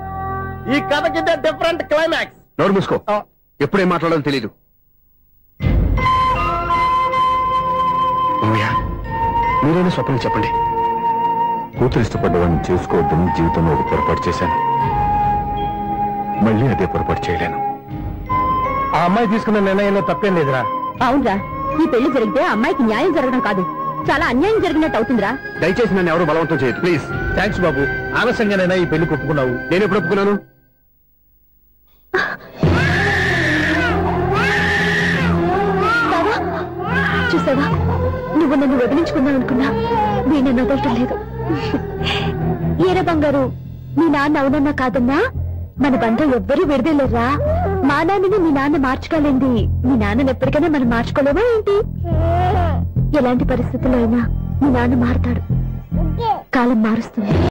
ఈ కథకి డిఫరెంట్ క్లైమాక్స్. నోరు మూసుకో, ఎప్పుడేం మాట్లాడాలో తెలీదు. మీరైనా స్వప్నం చెప్పండి. కూతురు ఇష్టపడ్డవాడిని చేసుకోవద్దని జీవితంలో ఒక పొరపాటు చేశాను. మళ్ళీ అదే పొరపాటు చేయలేను. ఆ అమ్మాయి తీసుకున్న నిర్ణయంలో తప్పేం లేదురా. అవునరా, ఈ పెళ్లి జరిగితే అమ్మాయికి న్యాయం జరగడం కాదు, చాలా అన్యాయం జరిగినట్టు అవుతుందిరా. దయచేసి నన్ను ఎవరు బలవంతం చేయదు ప్లీజ్. థ్యాంక్స్ బాబు, ఆలస్యంగానైనా ఈ పెళ్లి ఒప్పుకున్నావు. నేను ఎప్పుడు ఒప్పుకున్నాను? చూసావా, నువ్వు నన్ను వదిలించుకున్నావు అనుకున్నా, నేను వదలటం లేదు. ఏరా బంగారు, మీ నాన్న అవునన్నా కాదన్నా మన బంధం ఎవ్వరూ విడదలేరా. మా నాన్నని మీ నాన్న మార్చుకోలేంది, మీ నాన్నని ఎప్పటికైనా మనం మార్చుకోలేమా ఏంటి? ఎలాంటి పరిస్థితుల్లో అయినా మీ నాన్న మారతాడు. కాలం మారుస్తుంది.